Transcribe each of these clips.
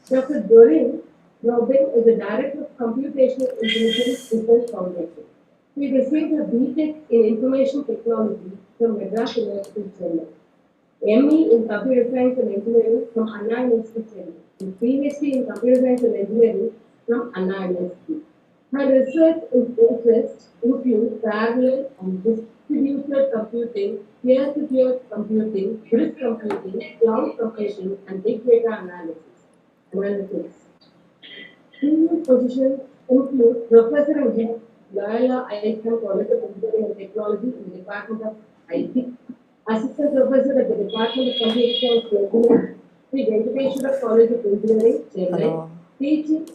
Dr. Doreen Robin is the Director of Computational Intelligence Research Foundation. She received a B.Tech in Information Technology from Madras University, Chennai. ME in Computer Science and Engineering from Anna University, Chennai, and PhD in Computer Science and Engineering from Anna University. Her research interests include parallel and distributed computing, peer-to-peer computing, grid computing, cloud computing, and big data analytics. Previous positions include Professor and Head, Loyola IIM College of Engineering and Technology in the Department of IT, Assistant Professor at the Department of Computational Engineering, the Venkateshwara College of Engineering, Chennai, teaching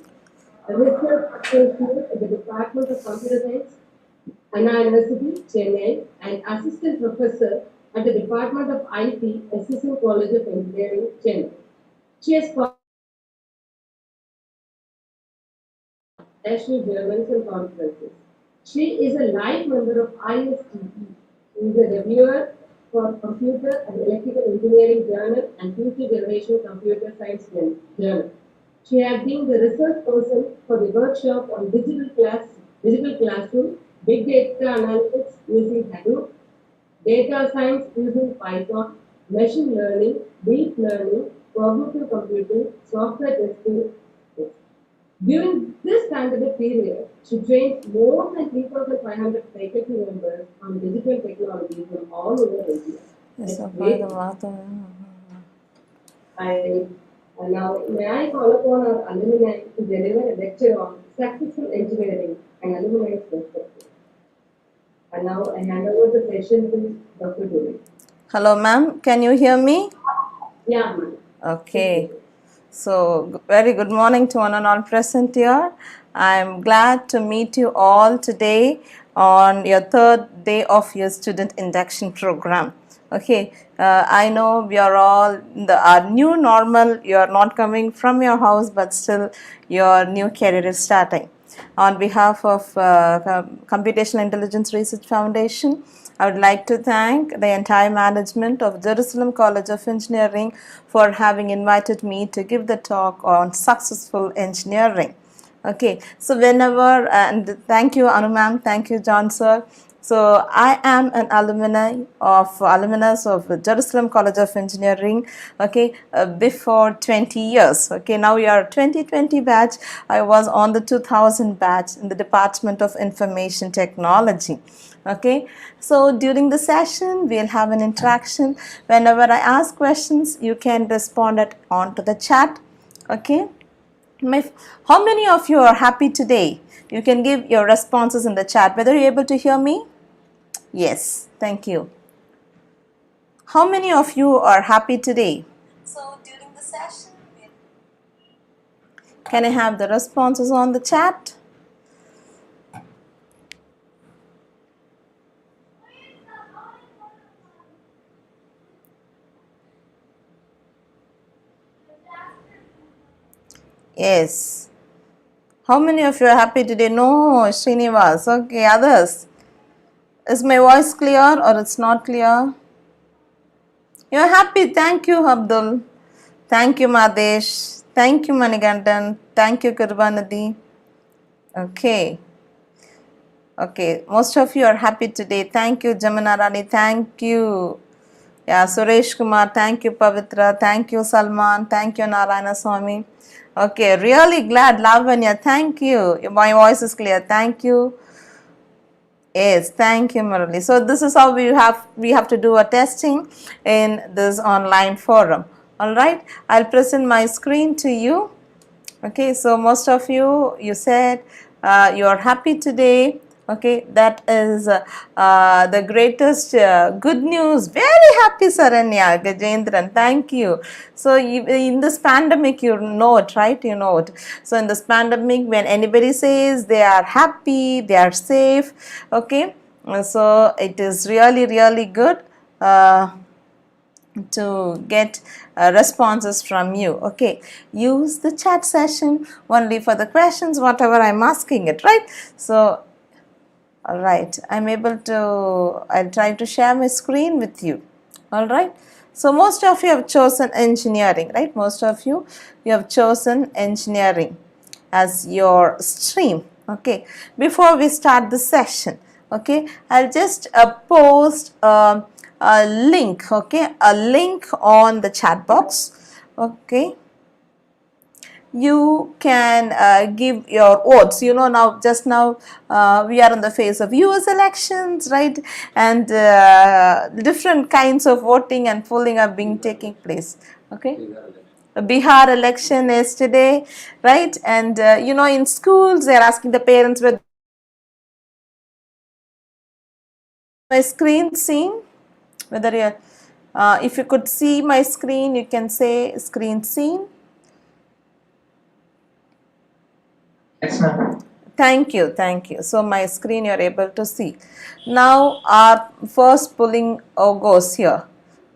research associate at the Department of Computer Science, Anna University, Chennai, and Assistant Professor at the Department of IT, Assistant College of Engineering, Chennai. She has national journals and conferences. She is a live member of ISTE. She is a reviewer for Computer and Electrical Engineering Journal and Future Generation Computer Science Journal. She has been the research person for the workshop on digital classroom, big data analytics using Hadoop, data science using Python, machine learning, deep learning, cognitive computing, software testing. During this pandemic period, she trained more than 3,500 faculty members on digital technology from all over India. Yes, I now may I call upon our alumni to deliver a lecture on successful engineering and alumni perspective. And now I hand over the session to Dr. Doreen. Hello, ma'am. Can you hear me? Yeah, ma'am. Okay. So, very good morning to one and all present here. I'm glad to meet you all today on your third day of your student induction program. Okay, I know we are all our new normal. You are not coming from your house, but still your new career is starting. On behalf of Computational Intelligence Research Foundation, I would like to thank the entire management of Jerusalem College of Engineering for having invited me to give the talk on successful engineering. Okay, so whenever, and thank you Anu ma'am, thank you John sir. So I am an alumnus of Jerusalem College of Engineering, okay, before 20 years. Okay, now we are 2020 batch. I was on the 2000 batch in the Department of Information Technology. Okay, so during the session we'll have an interaction. Whenever I ask questions, you can respond onto the chat. Okay. How many of you are happy today? You can give your responses in the chat. Whether you're able to hear me? Yes, thank you. How many of you are happy today? So during the session, can I have the responses on the chat? Yes. How many of you are happy today? No, Srinivas. Okay, others. Is my voice clear or it's not clear? You're happy. Thank you, Abdul. Thank you, Madesh. Thank you, Manigandan. Thank you, Kurbanadi. Okay. Okay, most of you are happy today. Thank you, Jamana Rani. Thank you. Yeah, Suresh Kumar. Thank you, Pavitra. Thank you, Salman. Thank you, Narayana Swami. Okay, really glad, Lavanya. Thank you. My voice is clear. Thank you. Yes, thank you, Murali. So this is how we have to do a testing in this online forum. All right, I'll present my screen to you. Okay, so most of you said you are happy today. Okay, that is the greatest good news. Very happy, Saranya, Gajendran. Thank you. So in this pandemic, you know it, right? You know it. So in this pandemic, when anybody says they are happy, they are safe. Okay, so it is really, really good. To get responses from you. Okay, use the chat session only for the questions, whatever I'm asking it, right? So, alright, I'll try to share my screen with you. Alright, So most of you have chosen engineering, right? Most of you have chosen engineering as your stream. Okay, before we start the session, okay, I'll just post a link, okay, a link on the chat box. Okay, you can give your votes. You know, now just now we are in the phase of US elections, right? And different kinds of voting and polling are being taking place. Okay, a Bihar election yesterday, right? And you know, in schools they are asking the parents whether my screen seen, whether you're if you could see my screen, you can say screen seen. Yes, ma'am. Thank you, thank you. So my screen you're able to see. Now our first polling goes here.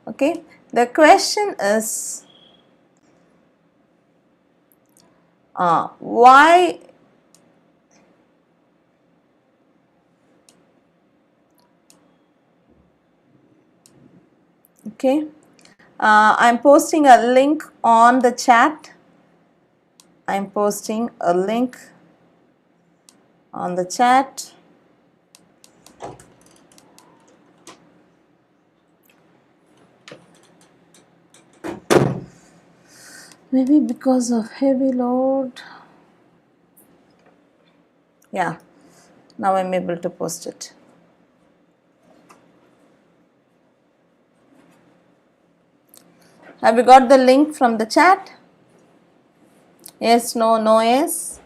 Okay, the question is why okay, I'm posting a link on the chat. I'm posting a link on the chat. Maybe because of heavy load. Yeah, now I'm able to post it. Have you got the link from the chat? Yes, no, no, yes.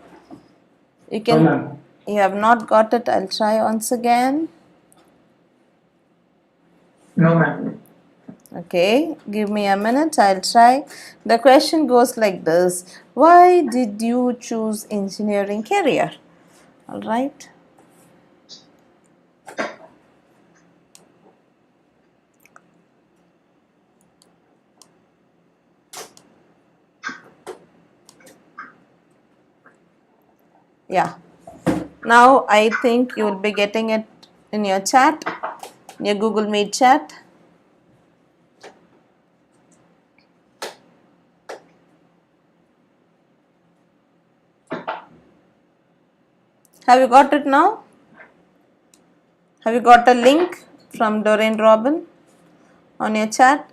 You can. No, ma'am. You have not got it. I'll try once again. No, ma'am. Okay, give me a minute. I'll try. The question goes like this: why did you choose engineering career? All right. Yeah. Now I think you will be getting it in your chat, your Google Meet chat. Have you got it now? Have you got a link from Doreen Robin on your chat?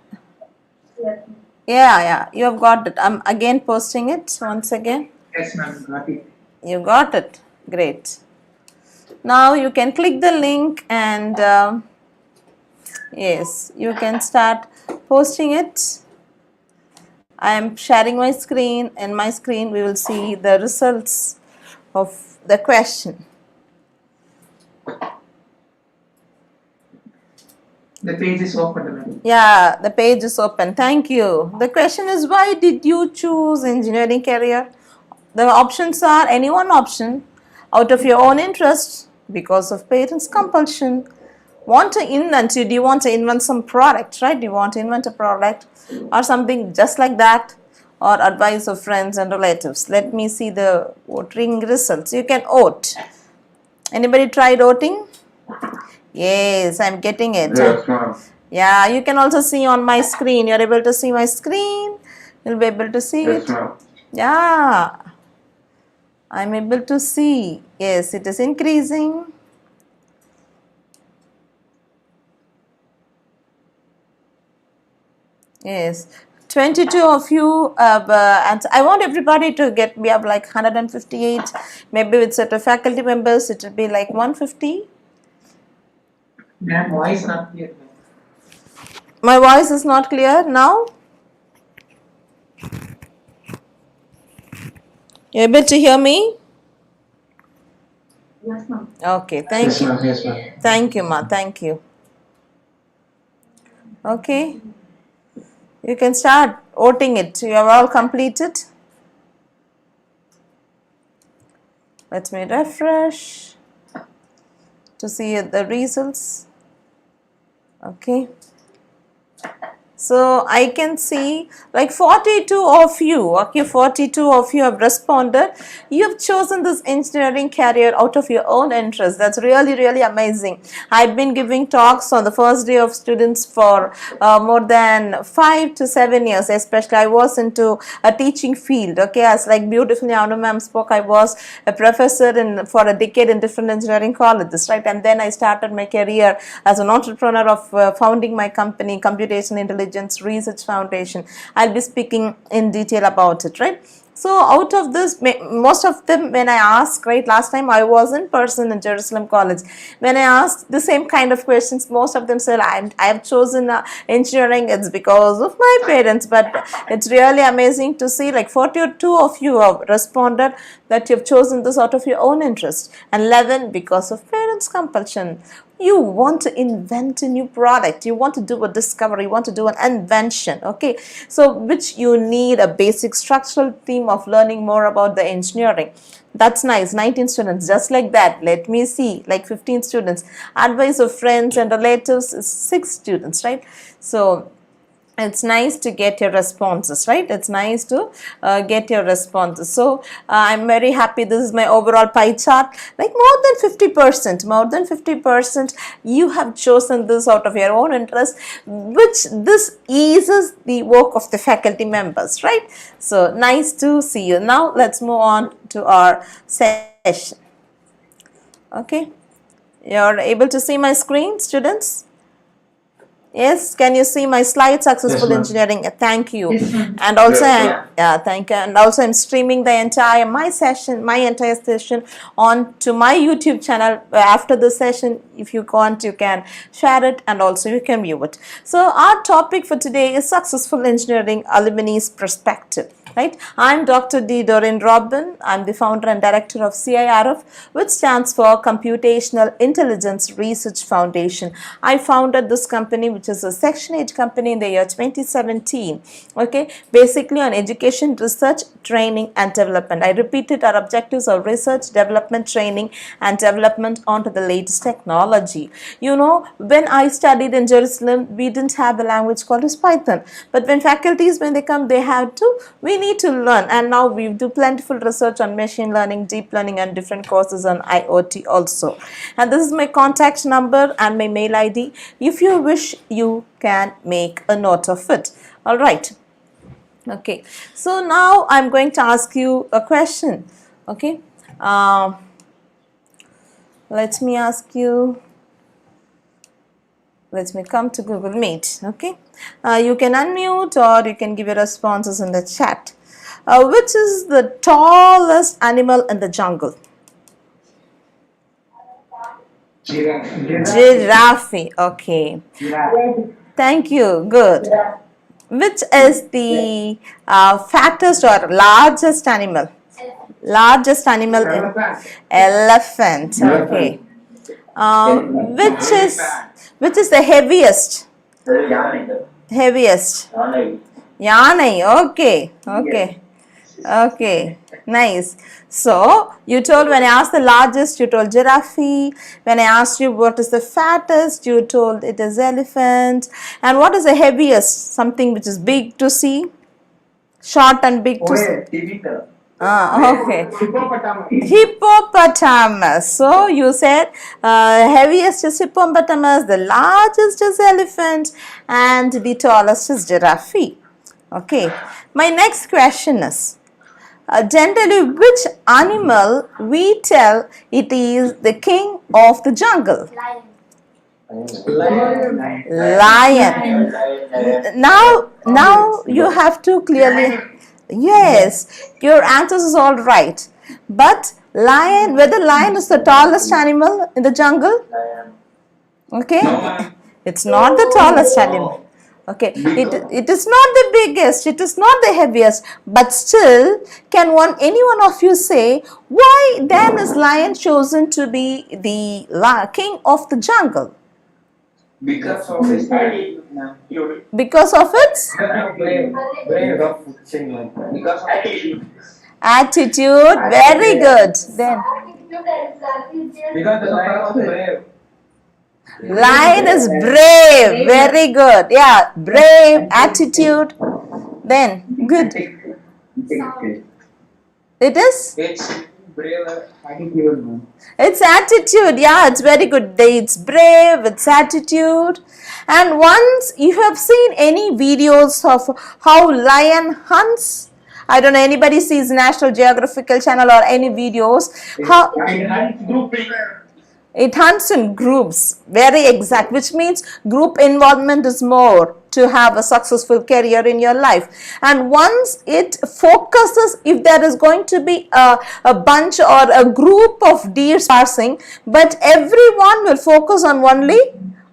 Yes. Yeah, you have got it. I'm again posting it once again. Yes, ma'am. Got it. You got it. Great. Now you can click the link and yes, you can start posting it. I am sharing my screen. In my screen we will see the results of the question. The page is open, ma'am. Yeah, the page is open. Thank you. The question is, why did you choose engineering career? The options are any one option, out of your own interest, because of parents' compulsion, want to invent, do you want to invent some product, right? Do you want to invent a product or something just like that, or advice of friends and relatives? Let me see the voting results. You can vote. Anybody tried voting? Yes, I'm getting it. Yes, ma'am. Yeah, you can also see on my screen. You're able to see my screen. You'll be able to see Yes, it. ma'am. Yeah, I'm able to see. Yes, it is increasing. Yes, 22 of you have, and I want everybody to get, we have like 158. Maybe with set of faculty members, it will be like 150. Ma'am, voice not clear, ma'am. My voice is not clear now. You able to hear me? Yes, ma'am. Okay, thank Yes, you. ma'am. Yes, ma'am. Thank you, ma. Thank you. Okay. You can start voting it. You have all completed. Let me refresh to see the results. Okay. So I can see like 42 of you, okay, 42 of you have responded. You have chosen this engineering career out of your own interest. That's really, really amazing. I've been giving talks on the first day of students for more than 5 to 7 years, especially I was into a teaching field, okay, as like beautifully Anu ma'am spoke, I was a professor for a decade in different engineering colleges, right, and then I started my career as an entrepreneur of founding my company, Computational Intelligence Research Foundation. I'll be speaking in detail about it, right. So out of this, most of them, when I asked, right, last time I was in person in Jerusalem College, when I asked the same kind of questions, most of them said, I have chosen engineering, it's because of my parents. But it's really amazing to see like 42 of you have responded that you've chosen this out of your own interest, and 11 because of parents' compulsion. You want to invent a new product, you want to do a discovery, you want to do an invention, okay, so which you need a basic structural theme of learning more about the engineering. That's nice. 19 students, just like that. Let me see, like 15 students. Advice of friends and relatives is 6 students, right? So it's nice to get your responses, right? It's nice to get your responses. So I'm very happy. This is my overall pie chart. Like more than 50%, you have chosen this out of your own interest, which this eases the work of the faculty members, right? So nice to see you. Now let's move on to our session. Okay, you're able to see my screen, students? Yes, can you see my slide? Successful Yes, engineering. Thank you. Yes, ma'am. And also, Yes, thank you. And also, I'm streaming the entire my entire session on to my YouTube channel. After the session, if you want, you can share it, and also you can view it. So, our topic for today is successful engineering alumni's perspective. Right? I'm Dr. D Doreen Robin. I'm the founder and director of CIRF, which stands for Computational Intelligence Research Foundation. I founded this company, which is a Section 8 company, in the year 2017. Okay, basically on education, research, training, and development. I repeated, our objectives are research, development, training, and development onto the latest technology. You know, when I studied in Jerusalem, we didn't have a language called as Python. But when faculties, when they come, they have to, we need to learn, and now we do plentiful research on machine learning, deep learning, and different courses on IoT also. And this is my contact number and my mail ID. If you wish, you can make a note of it. All right. Okay. So now I'm going to ask you a question. Okay. Let me ask you. Let me come to Google Meet. Okay. You can unmute or you can give your responses in the chat. Which is the tallest animal in the jungle? Giraffe. Okay. Thank you. Good. Which is the fattest or largest animal? Largest animal in elephant. Okay. Which is the heaviest? Heaviest. Yanai. Okay. Okay. Okay. Nice. So you told, when I asked the largest, you told giraffe. When I asked you what is the fattest, you told it is elephant. And what is the heaviest? Something which is big to see, short and big to see. Okay. Hippopotamus. So you said heaviest is hippopotamus, the largest is elephant, and the tallest is giraffe. Okay. My next question is, generally, which animal we tell it is the king of the jungle? Lion. Now you have to clearly. Yes, your answers is all right. But lion, whether lion is the tallest animal in the jungle? Okay, it's not the tallest animal. Okay, it is not the biggest, it is not the heaviest, but still, can any one of you say why then is lion chosen to be the king of the jungle? Because of his Because of its attitude. Very good. Then because the lion was brave. Lion is brave. Very good. Yeah, brave, attitude. Then, good. It is? It's brave attitude, ma'am. It's attitude. Yeah, it's very good. It's brave, it's attitude. And once you have seen any videos of how lion hunts, I don't know, anybody sees National Geographical Channel or any videos, how it hunts in groups, very exact, which means group involvement is more to have a successful career in your life. And once it focuses, if there is going to be a bunch or a group of deer passing, but everyone will focus on only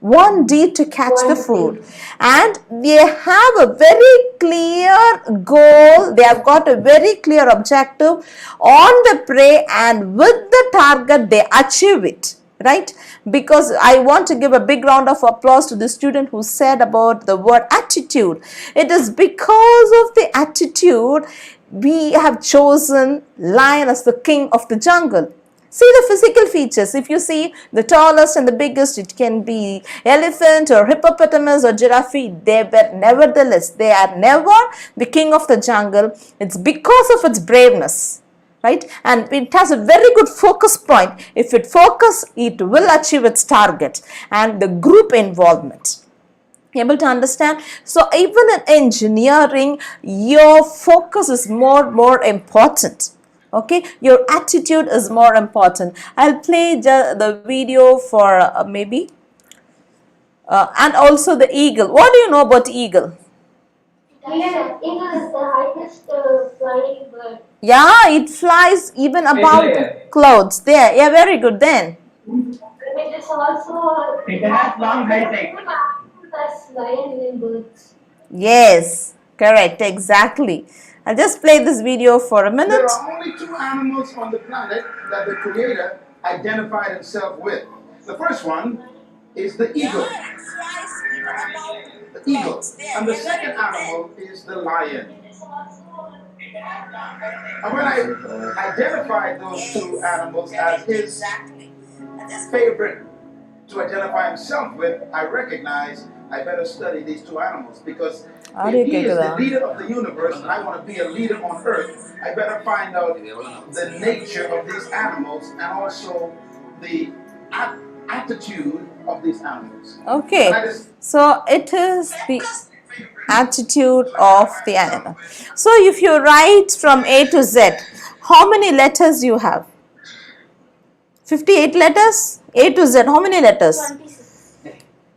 one deer to catch the food, and they have a very clear goal, they have got a very clear objective on the prey, and with the target they achieve it, right? Because I want to give a big round of applause to the student who said about the word attitude. It is because of the attitude we have chosen lion as the king of the jungle. See the physical features. If you see the tallest and the biggest, it can be elephant or hippopotamus or giraffe. They were nevertheless, they are never the king of the jungle. It's because of its braveness, right? And it has a very good focus point. If it focus, it will achieve its target. And the group involvement. Able to understand? So even in engineering, your focus is more important. Okay, your attitude is more important. I'll play the video for maybe and also the eagle. What do you know about eagle? Eagle is the highest flying bird. Yeah, it flies even above the clouds. There, yeah, very good. Then It is also It has long height. as lion in birds. yes, correct, exactly. I'll just play this video for a minute. There are only two animals on the planet that the Creator identified himself with. The first one is the eagle. The eagle. And the second animal is the lion. And when I identified those two animals as his favorite to identify himself with, I recognized I better study these two animals, because if he is the leader of the universe and I want to be a leader on earth, I better find out the nature of these animals and also the attitude of these animals. Okay, so it is the attitude of the animal. So if you write from A to Z, how many letters you have? 58 letters? A to Z, how many letters?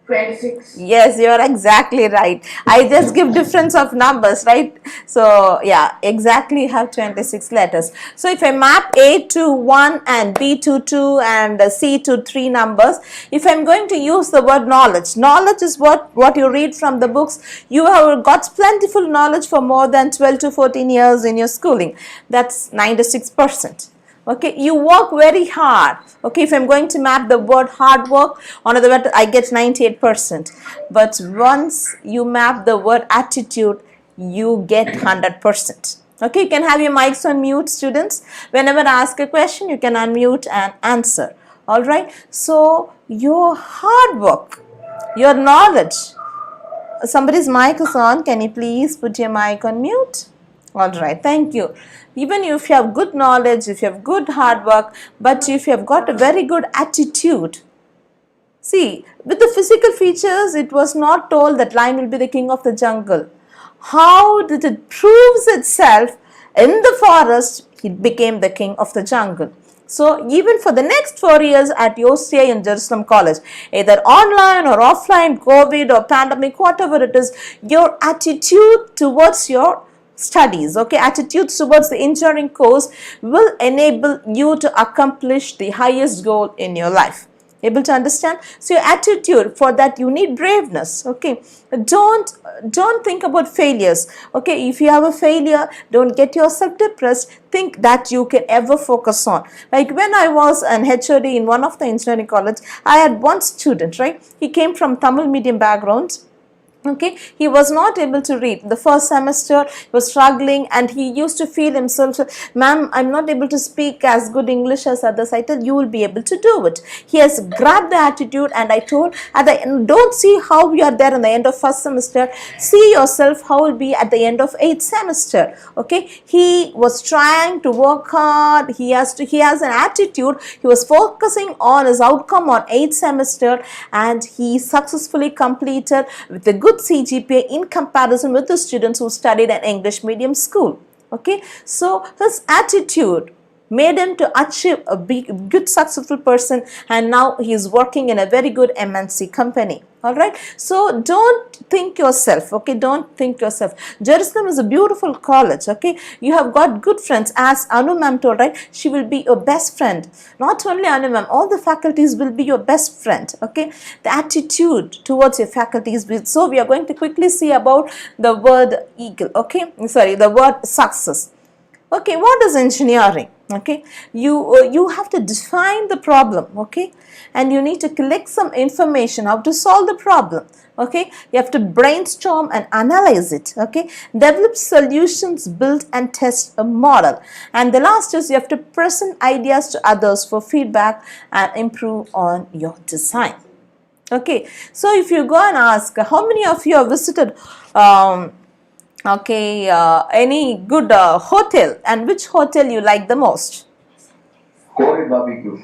26. Yes, you are exactly right. I just give difference of numbers, right? So yeah, exactly have 26 letters. So if I map A to 1 and B to 2 and C to 3 numbers, if I'm going to use the word knowledge, knowledge is what you read from the books. You have got plentiful knowledge for more than 12 to 14 years in your schooling. That's 96%. Okay, you work very hard. Okay, if I'm going to map the word hard work, on the word I get 98%. But once you map the word attitude, you get 100%. Okay, you can have your mics on mute, students. Whenever I ask a question, you can unmute and answer. All right, so your hard work, your knowledge. Somebody's mic is on. Can you please put your mic on mute? All right, thank you. Even if you have good knowledge, if you have good hard work, but if you have got a very good attitude. See, with the physical features, it was not told that lion will be the king of the jungle. How did it prove itself in the forest? It became the king of the jungle. So even for the next 4 years at UCI in Jerusalem College, either online or offline, COVID or pandemic, whatever it is, your attitude towards your studies, okay, attitudes towards the engineering course will enable you to accomplish the highest goal in your life. Able to understand? So your attitude, for that you need braveness. Okay, don't think about failures. Okay, if you have a failure, don't get yourself depressed. Think that you can ever focus on. Like when I was an HOD in one of the engineering college, I had one student, right? He came from Tamil medium background. Okay, he was not able to read. The first semester he was struggling and he used to feel himself, ma'am, I'm not able to speak as good English as others. I tell you will be able to do it. He has grabbed the attitude, and I told at the end, don't see how you are there in the end of first semester. See yourself how will be at the end of 8th semester. Okay, he was trying to work hard. He has an attitude. He was focusing on his outcome on 8th semester, and he successfully completed with a good CGPA in comparison with the students who studied an English medium school. Okay, so his attitude made him to achieve a big, good, successful person, and now he is working in a very good MNC company. All right, so don't think yourself. Okay, don't think yourself. Jerusalem is a beautiful college. Okay, you have got good friends, as Anu ma'am told, right? She will be your best friend. Not only Anu ma'am, all the faculties will be your best friend. Okay, the attitude towards your faculties. So we are going to quickly see about the word eagle. Okay, sorry, the word success. Okay, what is engineering? Okay, you have to define the problem. Okay, and you need to collect some information how to solve the problem. Okay, you have to brainstorm and analyze it. Okay, develop solutions, build and test a model, and the last is you have to present ideas to others for feedback and improve on your design. Okay, so if you go and ask how many of you have visited any good hotel, and which hotel you like the most? Cold barbecue.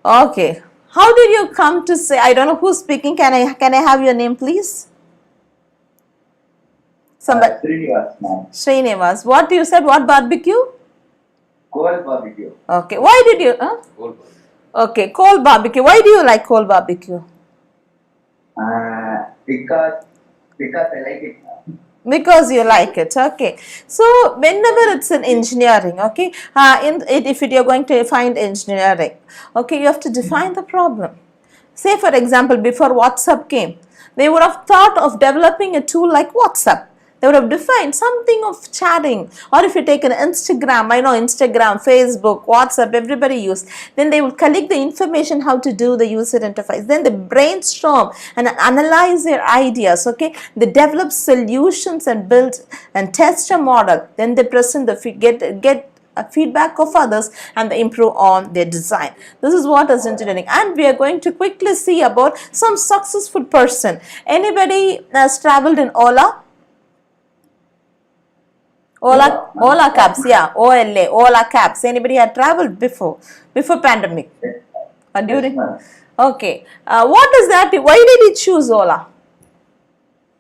Okay, how did you come to say, I don't know who's speaking, can I have your name please? Somebody. Srinivas, ma'am. Srinivas, what you said, what barbecue? Cold barbecue. Okay, why did you Cold barbecue. okay, cold barbecue, why do you like cold barbecue? Because I like it. Because you like it. Okay, so whenever it's in engineering, okay, if you're going to find engineering, okay, you have to define the problem. Say for example, before WhatsApp came, they would have thought of developing a tool like WhatsApp. They would have defined something of chatting. Or if you take an Instagram, I know Instagram, Facebook, WhatsApp, everybody use. Then they will collect the information how to do the user interface. Then they brainstorm and analyze their ideas. Okay, they develop solutions and build and test a model. Then they present the get a feedback of others and they improve on their design. This is what is engineering, and we are going to quickly see about some successful person. Anybody has traveled in Ola? Ola cabs, yeah, Ola cabs. Anybody had traveled before pandemic or during? Okay, what is that? Why did you choose Ola?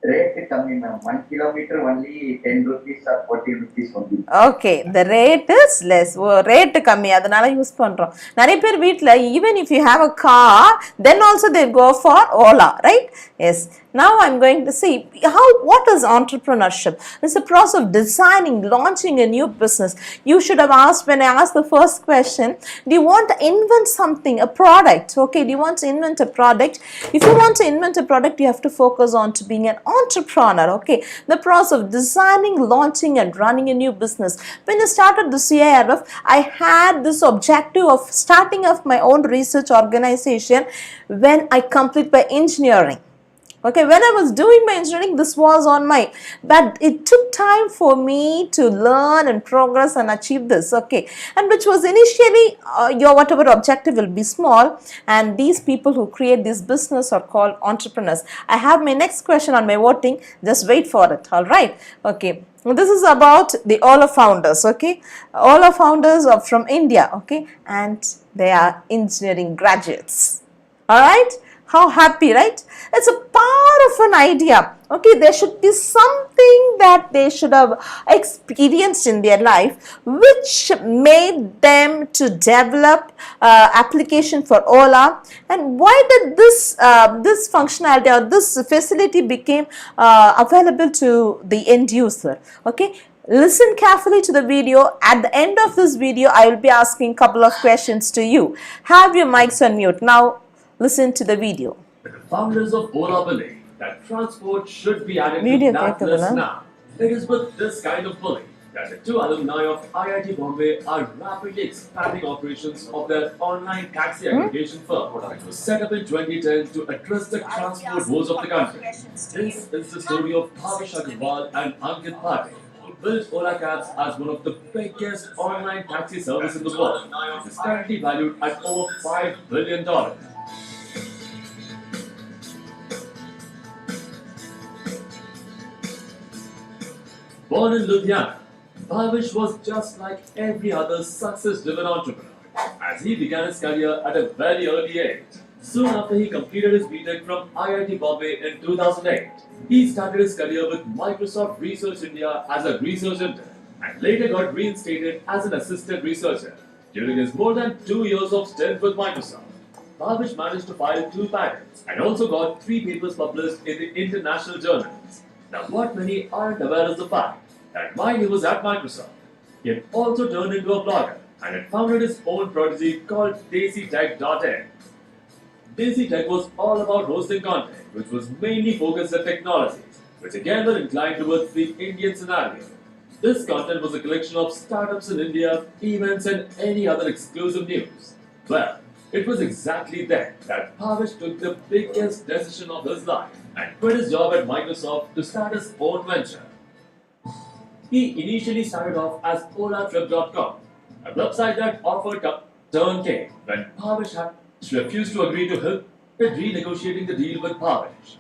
Rate coming, ma'am. 1 kilometer only 10 rupees or 40 rupees only. Okay, the rate is less. Rate கம்மி, அதனால use பண்றோம். நிறைய பேர் வீட்ல, even if you have a car, then also they go for Ola, right? Yes. Now I'm going to see what is entrepreneurship. It's a process of designing, launching a new business. You should have asked, when I asked the first question, do you want to invent something, a product? Okay, do you want to invent a product? If you want to invent a product, you have to focus on to being an entrepreneur. Okay, the process of designing, launching and running a new business. When I started the CIRF, I had this objective of starting off my own research organization when I complete my engineering. Okay, when I was doing my engineering, this was on my, but it took time for me to learn and progress and achieve this. Okay, and which was initially your whatever objective will be small, and these people who create this business are called entrepreneurs. I have my next question on my voting. Just wait for it. All right. Okay. This is about the Ola founders. Okay, Ola founders are from India. Okay, and they are engineering graduates. All right. How happy, right? It's a part of an idea. Okay, there should be something that they should have experienced in their life which made them to develop application for Ola. And why did this functionality or this facility became available to the end user? Okay, listen carefully to the video. At the end of this video, I will be asking a couple of questions to you. Have your mics on mute. Now, listen to the video. The founders of Ola believe that transport should be Video added to கேக்குதுல? now. It is with this kind of belief that the two alumni of IIT Bombay are rapidly expanding operations of their online taxi aggregation firm, which was set up in 2010 to address the transport woes of the country. This is the story of Bhavish Agarwal and Ankit Patel, who built Ola Cabs as one of the biggest online taxi services in the world, which is currently valued at over $5 billion. Born in Ludhiana, Bhavish was just like every other success-driven entrepreneur, as he began his career at a very early age. Soon after he completed his B.Tech from IIT Bombay in 2008, he started his career with Microsoft Research India as a research intern, and later got reinstated as an assistant researcher. During his more than 2 years of stint with Microsoft, Bhavish managed to file 2 patents and also got 3 papers published in the international journals. Now, what many aren't aware is the fact that while he was at Microsoft, he had also turned into a blogger and had founded his own prodigy called DesiTech.in. DesiTech was all about hosting content, which was mainly focused on technologies, which again were inclined towards the Indian scenario. This content was a collection of startups in India, events, and any other exclusive news. Well, it was exactly then that Bhavish took the biggest decision of his life and quit his job at Microsoft to start his own venture. He initially started off as OlaTrip.com, a website that offered turnkey when Bhavish had refused to agree to help with renegotiating the deal with Bhavish.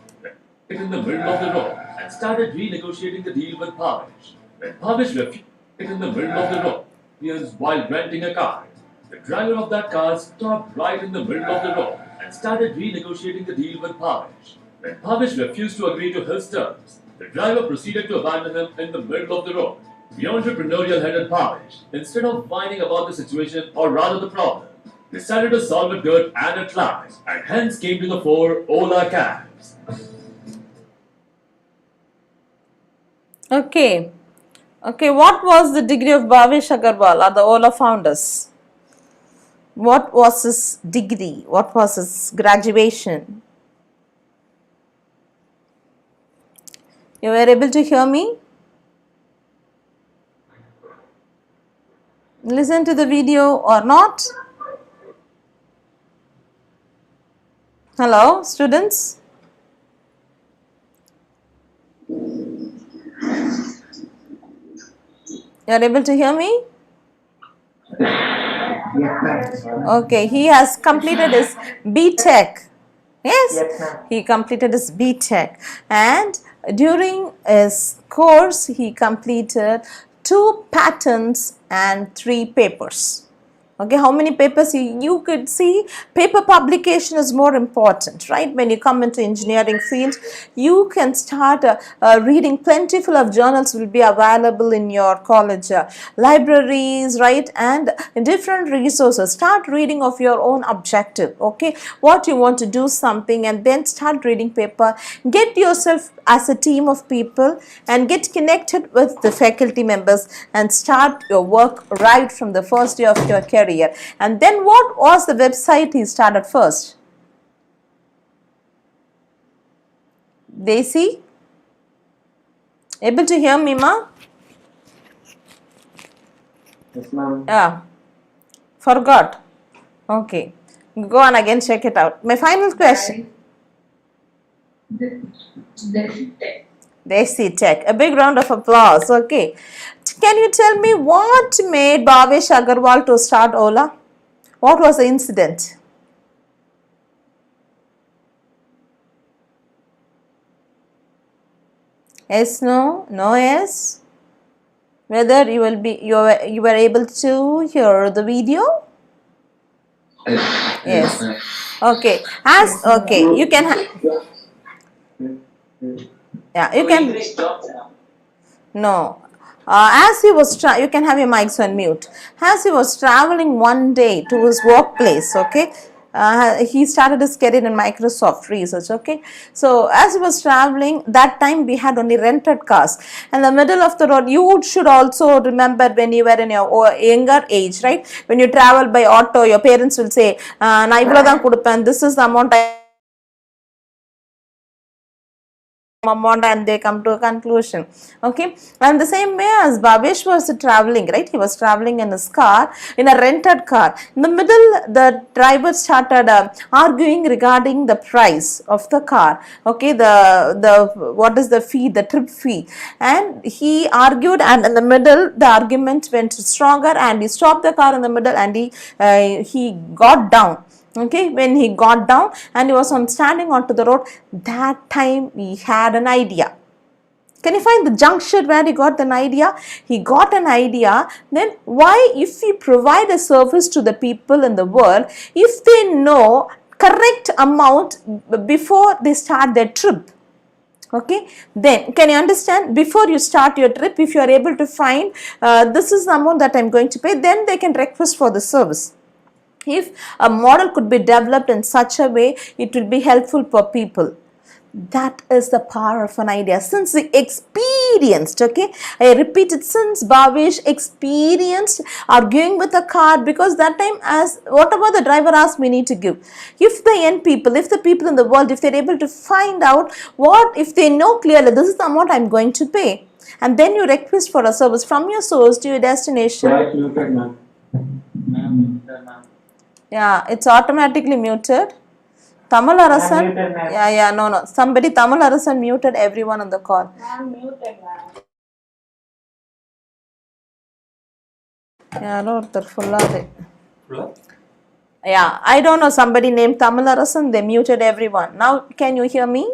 It in the middle of the road and started renegotiating the deal with Bhavish. When Bhavish refused it in the middle of the road, he was while renting a car. The driver of that car stopped right in the middle of the road and started renegotiating the deal with Bhavish. When Bhavish refused to agree to his terms, the driver proceeded to abandon him in the middle of the road. The entrepreneurial head at Bhavish, instead of whining about the situation or rather the problem, decided to solve it good and at last, and hence came to the fore Ola Cabs. Okay. Okay, what was the degree of Bhavish Agarwal or the Ola founders? What was his degree? What was his graduation? You were able to hear me? Listen to the video or not? Hello, students? You are able to hear me? Okay, he has completed his B.Tech. Yes, he completed his B.Tech, and during his course he completed 2 patents and 3 papers. Okay, how many papers you could see? Paper publication is more important, right? When you come into engineering field, you can start reading. Plentiful of journals will be available in your college libraries, right? And different resources. Start reading of your own objective, okay? What you want to do something, and then start reading paper. Get yourself as a team of people and get connected with the faculty members and start your work right from the first day of your career. And then what was the website he started first? Desi? Able to hear me, ma? Yes, ma'am. Yeah. Forgot. Okay. Go on again, check it out. My final question. Desi Tech. A big round of applause. Okay. Can you tell me what made Bhavish Agarwal to start Ola? What was the incident? Yes, no, no, yes. Whether you were able to hear the video? Yes. Okay. You can. Yeah, you can. No. As he was you can have your mics on mute. As he was traveling one day to his workplace, okay, he started his career in Microsoft Research, okay. So as he was traveling, that time we had only rented cars. In the middle of the road, you should also remember when you were in your younger age, right? When you travel by auto, your parents will say, "Na ivladhan kudupen. This is the amount amount and they come to a conclusion. Okay, and the same way as Bhavesh was traveling, right? He was traveling in his car, in a rented car. In the middle, the driver started arguing regarding the price of the car. Okay, the what is the fee, the trip fee, and he argued, and in the middle the argument went stronger, and he stopped the car in the middle, and he got down. Okay, when he got down and he was standing onto the road, that time he had an idea. Can you find the juncture where he got an idea? He got an idea. Then why, if we provide a service to the people in the world, if they know correct amount before they start their trip, okay, then can you understand, before you start your trip, if you are able to find this is the amount that I am going to pay, then they can request for the service. If a model could be developed in such a way, it will be helpful for people. That is the power of an idea. Since we experienced, okay, I repeat it, since Bhavesh experienced arguing with a car, because that time, as whatever the driver asked, we need to give. If the young people, if the people in the world, if they're able to find out what, if they know clearly, this is the amount I'm going to pay, and then you request for a service from your source to your destination. Right, muted, ma'am. Ma'am. Yeah, it's automatically muted. Tamil Arasan, no, somebody, Tamil Arasan muted everyone on the call. Yeah, I don't know, somebody named Tamil Arasan, they muted everyone. Now, can you hear me?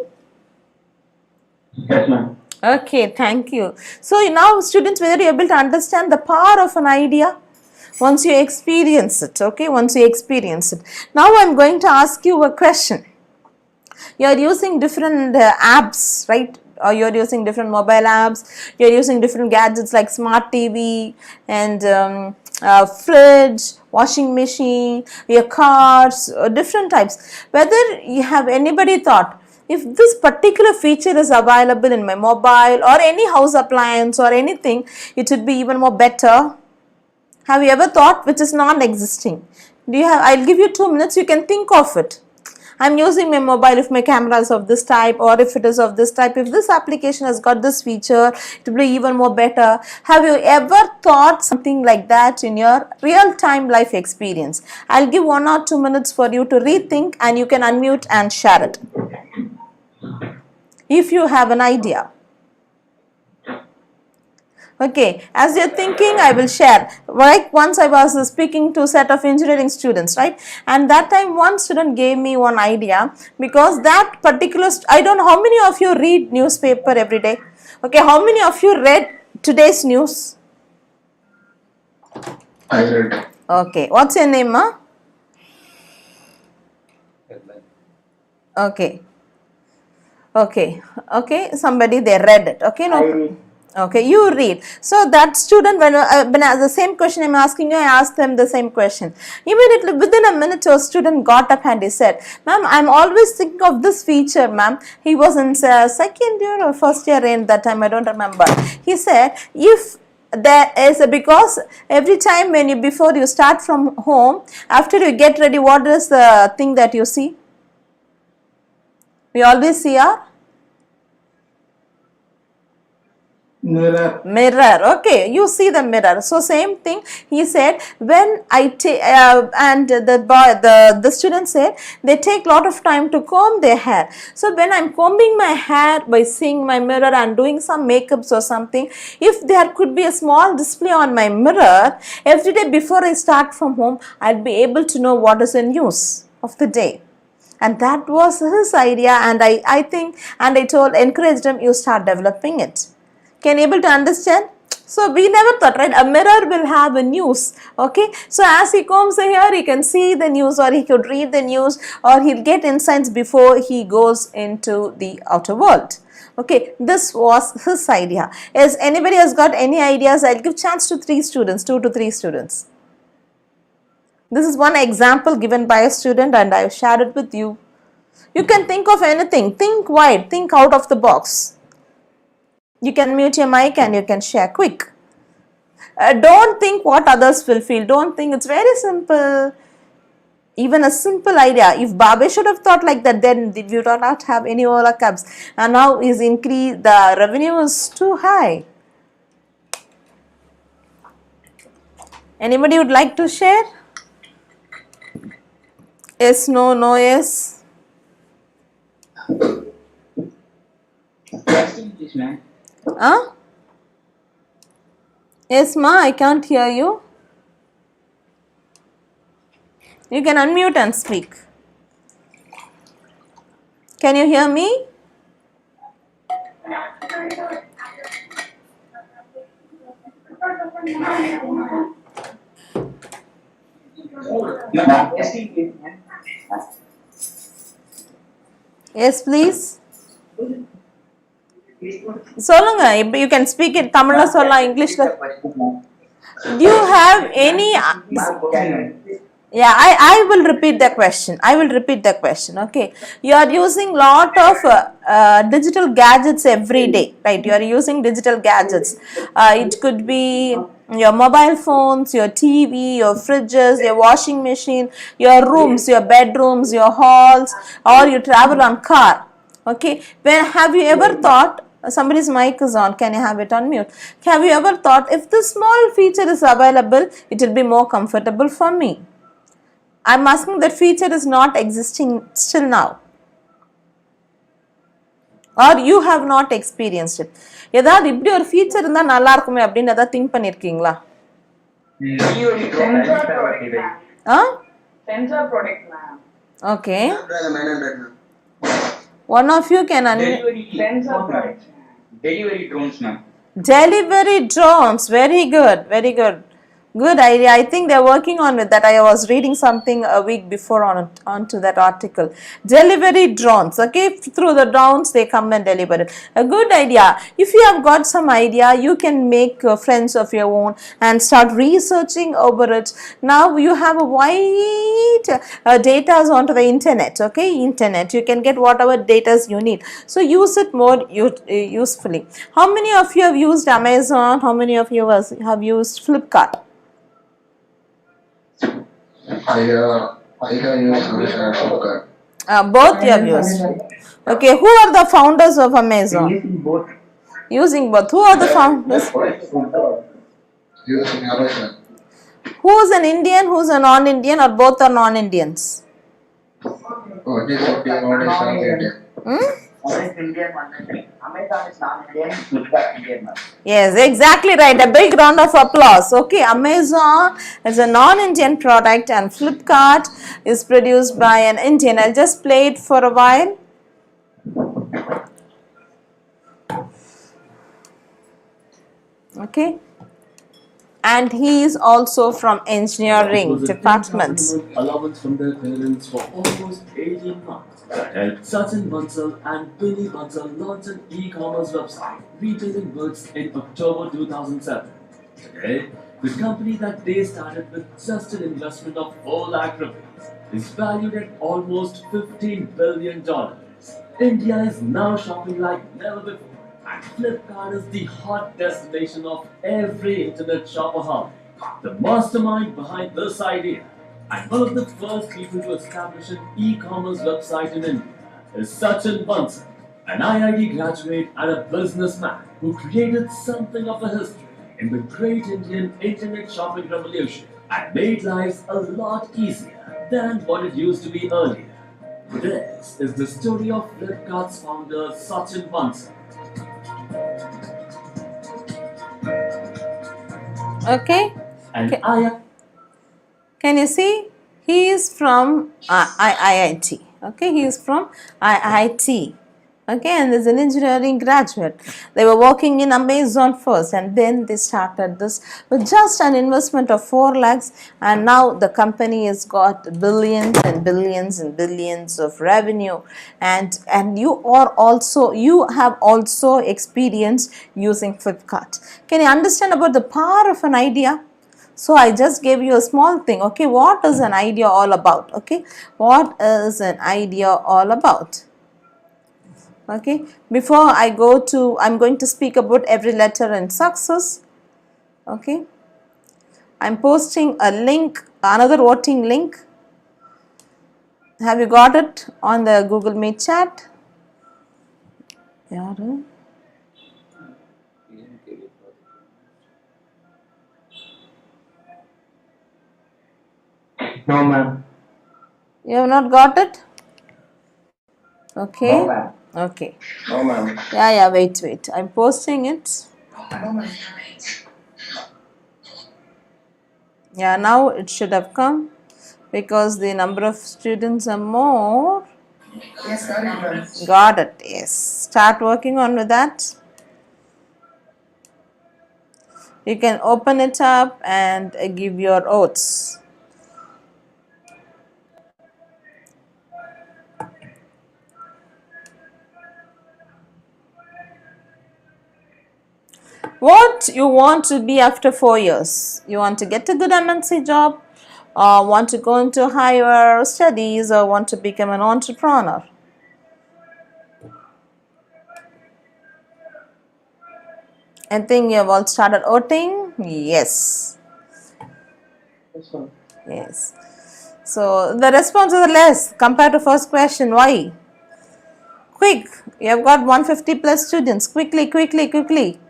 Yes, ma'am. Okay, thank you. So now students, whether you're able to understand the power of an idea, once you experience it, okay, once you experience it. Now I'm going to ask you a question. You are using different apps, right? Or you are using different mobile apps, you are using different gadgets like smart TV and fridge, washing machine, your cars, different types. Whether you have anybody thought, if this particular feature is available in my mobile or any house appliance or anything, it would be even more better. Have you ever thought, which is non-existing? Do you have? I'll give you 2 minutes. You can think of it. I'm using my mobile. If my camera is of this type, or if it is of this type, if this application has got this feature, it will be even more better. Have you ever thought something like that in your real-time life experience? I'll give 1 or 2 minutes for you to rethink, and you can unmute and share it. If you have an idea. Okay, as you're thinking, I will share. Like once I was speaking to a set of engineering students, right? And that time one student gave me one idea, because that particular, I don't know how many of you read newspaper every day. Okay, how many of you read today's news? I read. Okay, what's your name, ma? Okay. Okay, somebody they read it. Okay, no. Okay, you read. So that student, when the same question I'm asking you, I asked them the same question. Immediately within a minute, a student got up and he said, "Ma'am, I'm always thinking of this feature, ma'am." He was in second year or first year in that time, I don't remember. He said, if there is because every time when you, before you start from home, after you get ready, what is the thing that you see? We always see our mirror. Okay, you see the mirror. So same thing, he said, when I take and the student said they take lot of time to comb their hair. So when I'm combing my hair by seeing my mirror and doing some makeups or something, if there could be a small display on my mirror every day before I start from home, I'd be able to know what is the news of the day. And that was his idea, and I think, and I encouraged him, you start developing it. Can you able to understand? So we never thought, right, a mirror will have a news. Okay, so as he combs the hair, he can see the news, or he could read the news, or he'll get insights before he goes into the outer world. Okay, this was his idea. Is anybody has got any ideas? I'll give chance to 3 students, 2 to 3 students. This is one example given by a student, and I have shared it with you. You can think of anything. Think wide. Think out of the box. You can mute your mic and you can share quick. Don't think what others will feel. Don't think, it's very simple. Even a simple idea, if Babe should have thought like that, then we would not have any Ola cabs. And now is increase, the revenue is too high. Anybody would like to share? Yes, no, no, yes. Please, ma'am. Huh? Yes, ma, I can't hear you. You can unmute and speak. Can you hear me? Ma'am, testing, please, ma'am. Yes, please. சொல்லுங்க, you can speak it தமிழ்ல சொல்லலாம், இங்கிலீஷ்ல. Do you have any? Yeah, I will repeat the question. I will repeat the question. Okay, you are using lot of digital gadgets every day, right? You are using digital gadgets. It could be your mobile phones, your TV, your fridges, your washing machine, your rooms, your bedrooms, your halls, or you travel on car. Okay, when have you ever thought? Somebody's mic is on. Can you have it on mute? Have you ever thought if this small feature is available, it will be more comfortable for me? I'm asking that feature is not existing still now, or you have not experienced it. ஏதாவது இப்படி ஒரு feature இருந்தா நல்லா இருக்குமே அப்படின்னு ஏதாவது think பண்ணிருக்கீங்களா? Sensor product, ma'am. Okay. One of you can Sensor products. Delivery drones, ma'am. Delivery drones. Very good. Very good. Good idea. I think they're working on it. That I was reading something a week before onto that article. Delivery drones. Okay, through the drones they come and deliver it. A good idea. If you have got some idea, you can make friends of your own and start researching over it. Now you have a wide data onto the internet. Okay, internet. You can get whatever data you need. So use it more usefully. How many of you have used Amazon? How many of you have used Flipkart? I have used Flipkart. Both you have used. Okay, who are the founders of Amazon? Both. Using both. Who are the founders? Using Amazon. Who is an Indian, who is a non-Indian, or both are non-Indians? What is Indian? What is non-Indian? One is Indian, one is Amazon is non-Indian, Flipkart Indian, ma'am. Yes, exactly right. A big round of applause. Okay, Amazon is a non-Indian product and Flipkart is produced by an Indian. I'll just play it for a while. Okay. And he is also from engineering departments. Allowance from their parents for almost 18 months. That helped Sachin Bansal and Billy Bansal launch an e-commerce website, retailing goods in October 2007. Today, the company that they started with just an investment of 4 lakh rupees is valued at almost $15 billion. India is now shopping like never before, and Flipkart is the hot destination of every internet shopaholic. The mastermind behind this idea and one of the first people to establish an e-commerce website in India is Sachin Bansal, an IIT graduate and a businessman who created something of a history in the great Indian internet shopping revolution and made lives a lot easier than what it used to be earlier. This is the story of Flipkart's founder Sachin Bansal. Okay. And Can you see? He is from IIT. Okay, he is from IIT. Okay, and is an engineering graduate. They were working in Amazon first, and then they started this with just an investment of 4 lakhs, and now the company has got billions and billions and billions of revenue. And you have also experienced using Flipkart. Can you understand about the power of an idea? So I just gave you a small thing. Okay, what is an idea all about? Okay, what is an idea all about? Okay, before I go to, I'm going to speak about every letter in success. Okay, I'm posting a link, another voting link. Have you got it on the Google Meet chat? Yaru? No, ma'am. You have not got it? Okay. No, ma'am. Okay. No, ma'am. Yeah, wait. I'm posting it. Yeah, now it should have come because the number of students are more. Yes, sorry, ma'am. Got it. Yes. Start working on with that. You can open it up and give your oaths. What you want to be after 4 years? You want to get a good MNC job, or want to go into higher studies, or want to become an entrepreneur? I think you have all started voting. Yes. Yes. So the responses are less compared to first question. Why? Quick. You have got 150 plus students. Quickly.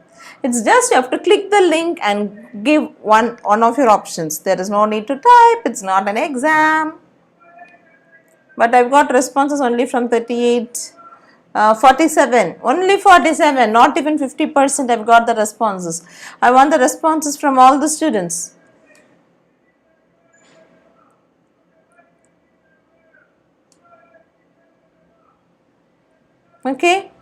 It's just you have to click the link and give one of your options. There is no need to type. It's not an exam. But I've got responses only from 38. 47, only 47, not even 50% I've got the responses. I want the responses from all the students. Okay.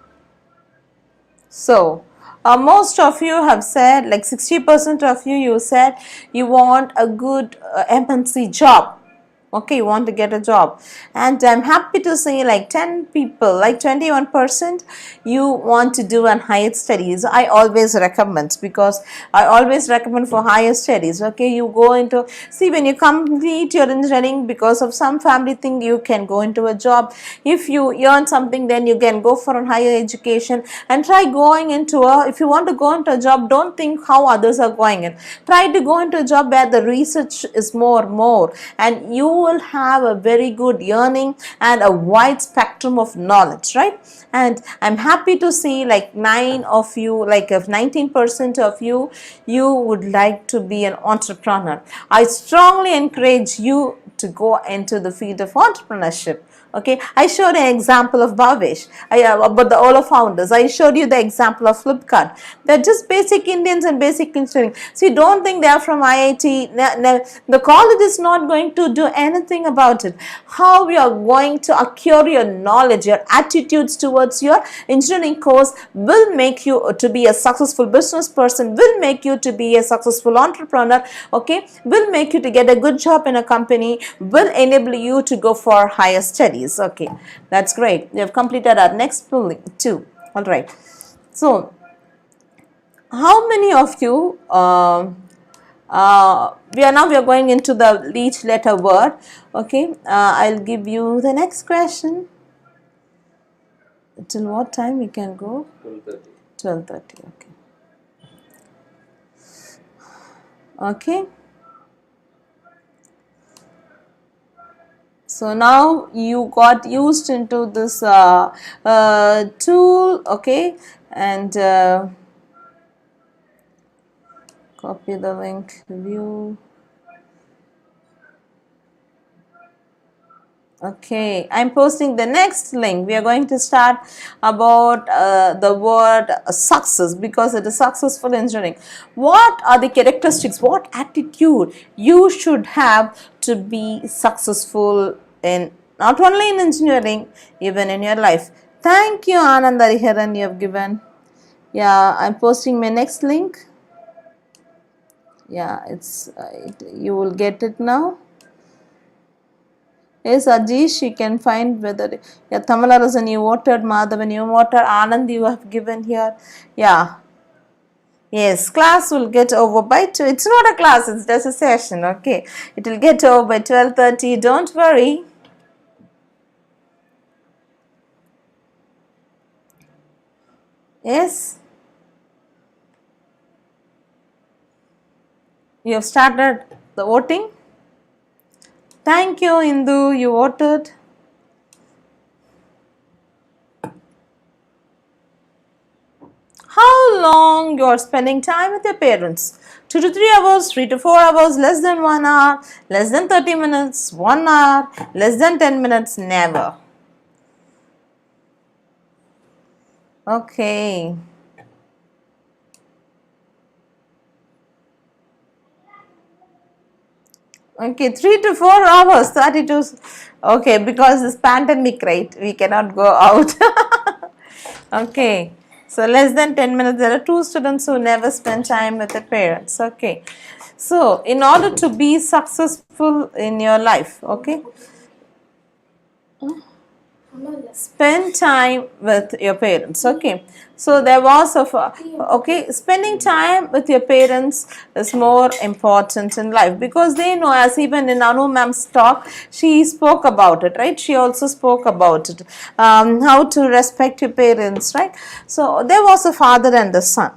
So, most of you have said, like 60% of you said you want a good MNC job. Okay, you want to get a job, and I'm happy to say like 10 people, like 21%, you want to do an higher studies. I always recommend, because I always recommend for higher studies. Okay, you go into, see, when you complete your engineering, because of some family thing, you can go into a job. If you earn something, then you can go for a higher education and try going into a, if you want to go into a job, don't think how others are going in. Try to go into a job where the research is more, and you will have a very good earning and a wide spectrum of knowledge, right? And I'm happy to see like 9 of you, like 19% of you would like to be an entrepreneur. I strongly encourage you to go into the field of entrepreneurship. Okay, I showed an example of Bhavesh, about the Ola founders. I showed you the example of Flipkart. They're just basic Indians and basic engineering. See, don't think they are from IIT. The college is not going to do anything about it. How you are going to acquire your knowledge, your attitudes towards your engineering course will make you to be a successful business person, will make you to be a successful entrepreneur, okay, will make you to get a good job in a company, will enable you to go for higher studies. Okay, that's great. We have completed our next two. All right. So, how many of you? We are going into the each letter word. Okay. I'll give you the next question. Till what time we can go? 12:30. 12:30. Okay. Okay. So now you got used into this tool, okay, and copy the link, view. Okay, I'm posting the next link. We are going to start about the word success, because it is successful engineering. What are the characteristics, what attitude you should have to be successful in, not only in engineering, even in your life? Thank you, Anand Hariharan, you have given. Yeah, I'm posting my next link. Yeah, you will get it now. Yes, Ajish, you can find whether, yeah, Thamalarazan you voted, Madhavan you voted, Anand you have given here. Yeah. Yes, class will get over by 2. It's not a class, it's just a session, okay. It will get over by 12:30, don't worry. Yes. You have started the voting. Thank you, Indu, you voted. how long you are spending time with your parents. 2 to 3 hours, 3 to 4 hours, less than 1 hour, less than 30 minutes, 1 hour, less than 10 minutes, never. Okay. Okay, 3 to 4 hours, 32. Okay, because this pandemic, right? We cannot go out. Okay, so less than 10 minutes. There are 2 students who never spend time with their parents. Okay, so in order to be successful in your life, okay, spend time with your parents. Okay, so there was okay, spending time with your parents is more important in life, because they know, as even in Anu ma'am's talk, she spoke about it, right? She also spoke about it, how to respect your parents, right? So there was a father and the son.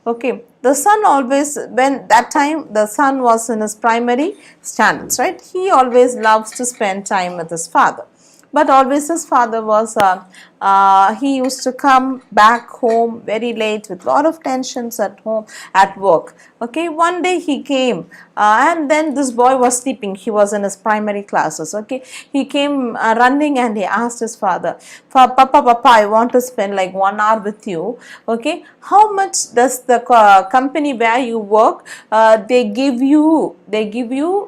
Okay, the son always, when that time the son was in his primary standards, right? He always loves to spend time with his father. But always his father was, he used to come back home very late with lot of tensions at home, at work. Okay, one day he came, and then this boy was sleeping. He was in his primary classes. Okay, he came running and he asked his father, Papa, I want to spend like 1 hour with you. Okay, how much does the company where you work, they give you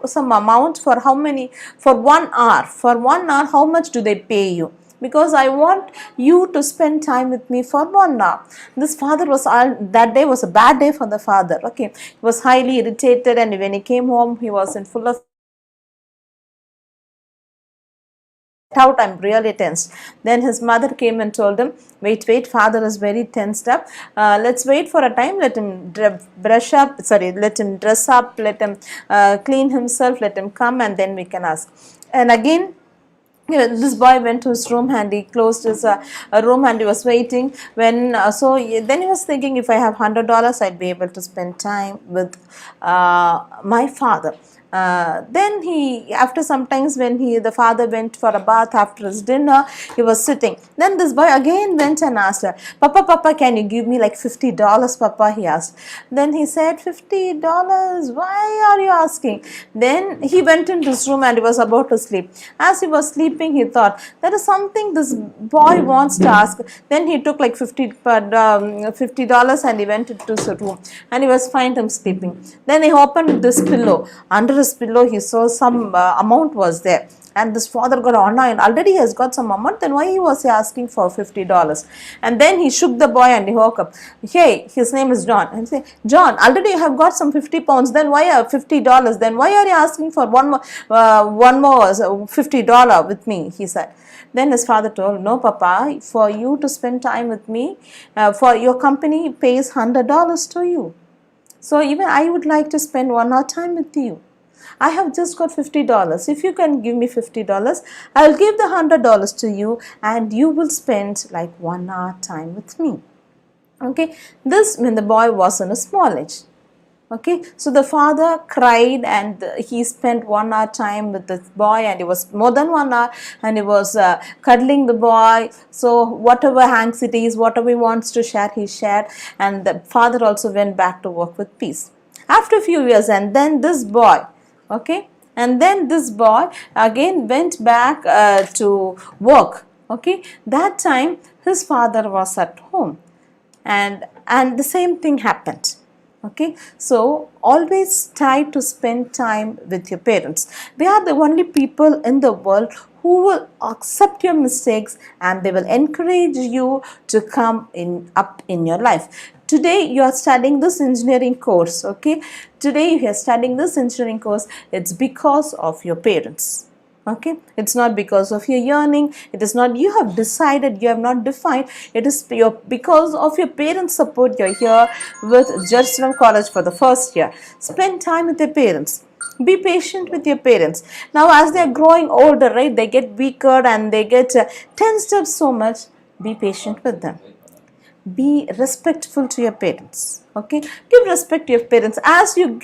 some amount for how many, for 1 hour, how much do they pay you? Because I want you to spend time with me for 1 hour. This father was, that day was a bad day for the father. Okay, he was highly irritated, and when he came home, he was in full of out, I'm really tensed. Then his mother came and told him, wait, father is very tensed up. Let's wait for a time. Let him let him dress up, let him clean himself, let him come, and then we can ask. And again, this boy went to his room and he closed his room and he was waiting. When then he was thinking, if I have $100, I'd be able to spend time with my father. Then he, after some times, when the father went for a bath after his dinner, he was sitting. Then this boy again went and asked her, Papa, can you give me like $50, Papa? He asked. Then he said, $50? Why are you asking? Then he went into his room and he was about to sleep. As he was sleeping, he thought, there is something this boy wants to ask. Then he took like $50 and he went into his room and he was find him sleeping. Then he opened this pillow. Under his pillow, he saw some amount was there. And this father got online. Already he has got some amount. Then why he was asking for $50? And then he shook the boy and he woke up. Hey, his name is John. And say, John, already you have got some 50 pounds. Then why $50? Then why are you asking for one more $50 with me? He said. Then his father told, no, Papa, for you to spend time with me, for your company pays $100 to you. So even I would like to spend 1 hour time with you. I have just got $50. If you can give me $50, I'll give the $100 to you and you will spend like 1 hour time with me. Okay, this when the boy was in a small age. Okay, so the father cried and he spent 1 hour time with this boy, and it was more than 1 hour, and he was cuddling the boy. So whatever anxieties, whatever he wants to share, he shared, and the father also went back to work with peace. After a few years, and then this boy, okay, and then this boy again went back to work. Okay, that time his father was at home, and the same thing happened. Okay, so always try to spend time with your parents. They are the only people in the world who will accept your mistakes, and they will encourage you to come up in your life. Today you are studying this engineering course. Okay, today you are studying this engineering course. It's because of your parents. Okay, it's not because of your yearning. It is not you have decided, you have not defined. It is because of your parents' support. You're here with Jerusalem College for the first year. Spend time with your parents. Be patient with your parents. Now as they are growing older, right, they get weaker and they get tensed up so much. Be patient with them. Be respectful to your parents. Okay, give respect to your parents. As you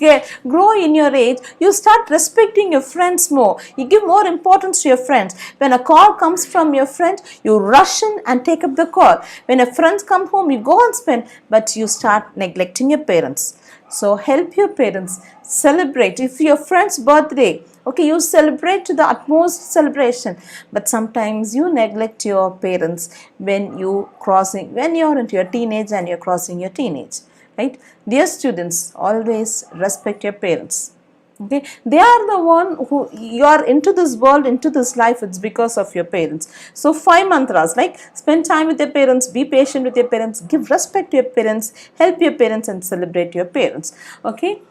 grow in your age, you start respecting your friends more. You give more importance to your friends. When a call comes from your friend, you rush in and take up the call. When a friend comes home, you go and spend, but you start neglecting your parents. So help your parents. Celebrate. If your friend's birthday, okay, you celebrate to the utmost celebration, but sometimes you neglect your parents when you're into your teenage and you're crossing your teenage. Right? Dear students, always respect your parents. Okay, they are the one who you are into this world, into this life. It's because of your parents. So 5 mantras like spend time with your parents, be patient with your parents, give respect to your parents, help your parents, and celebrate your parents. Okay.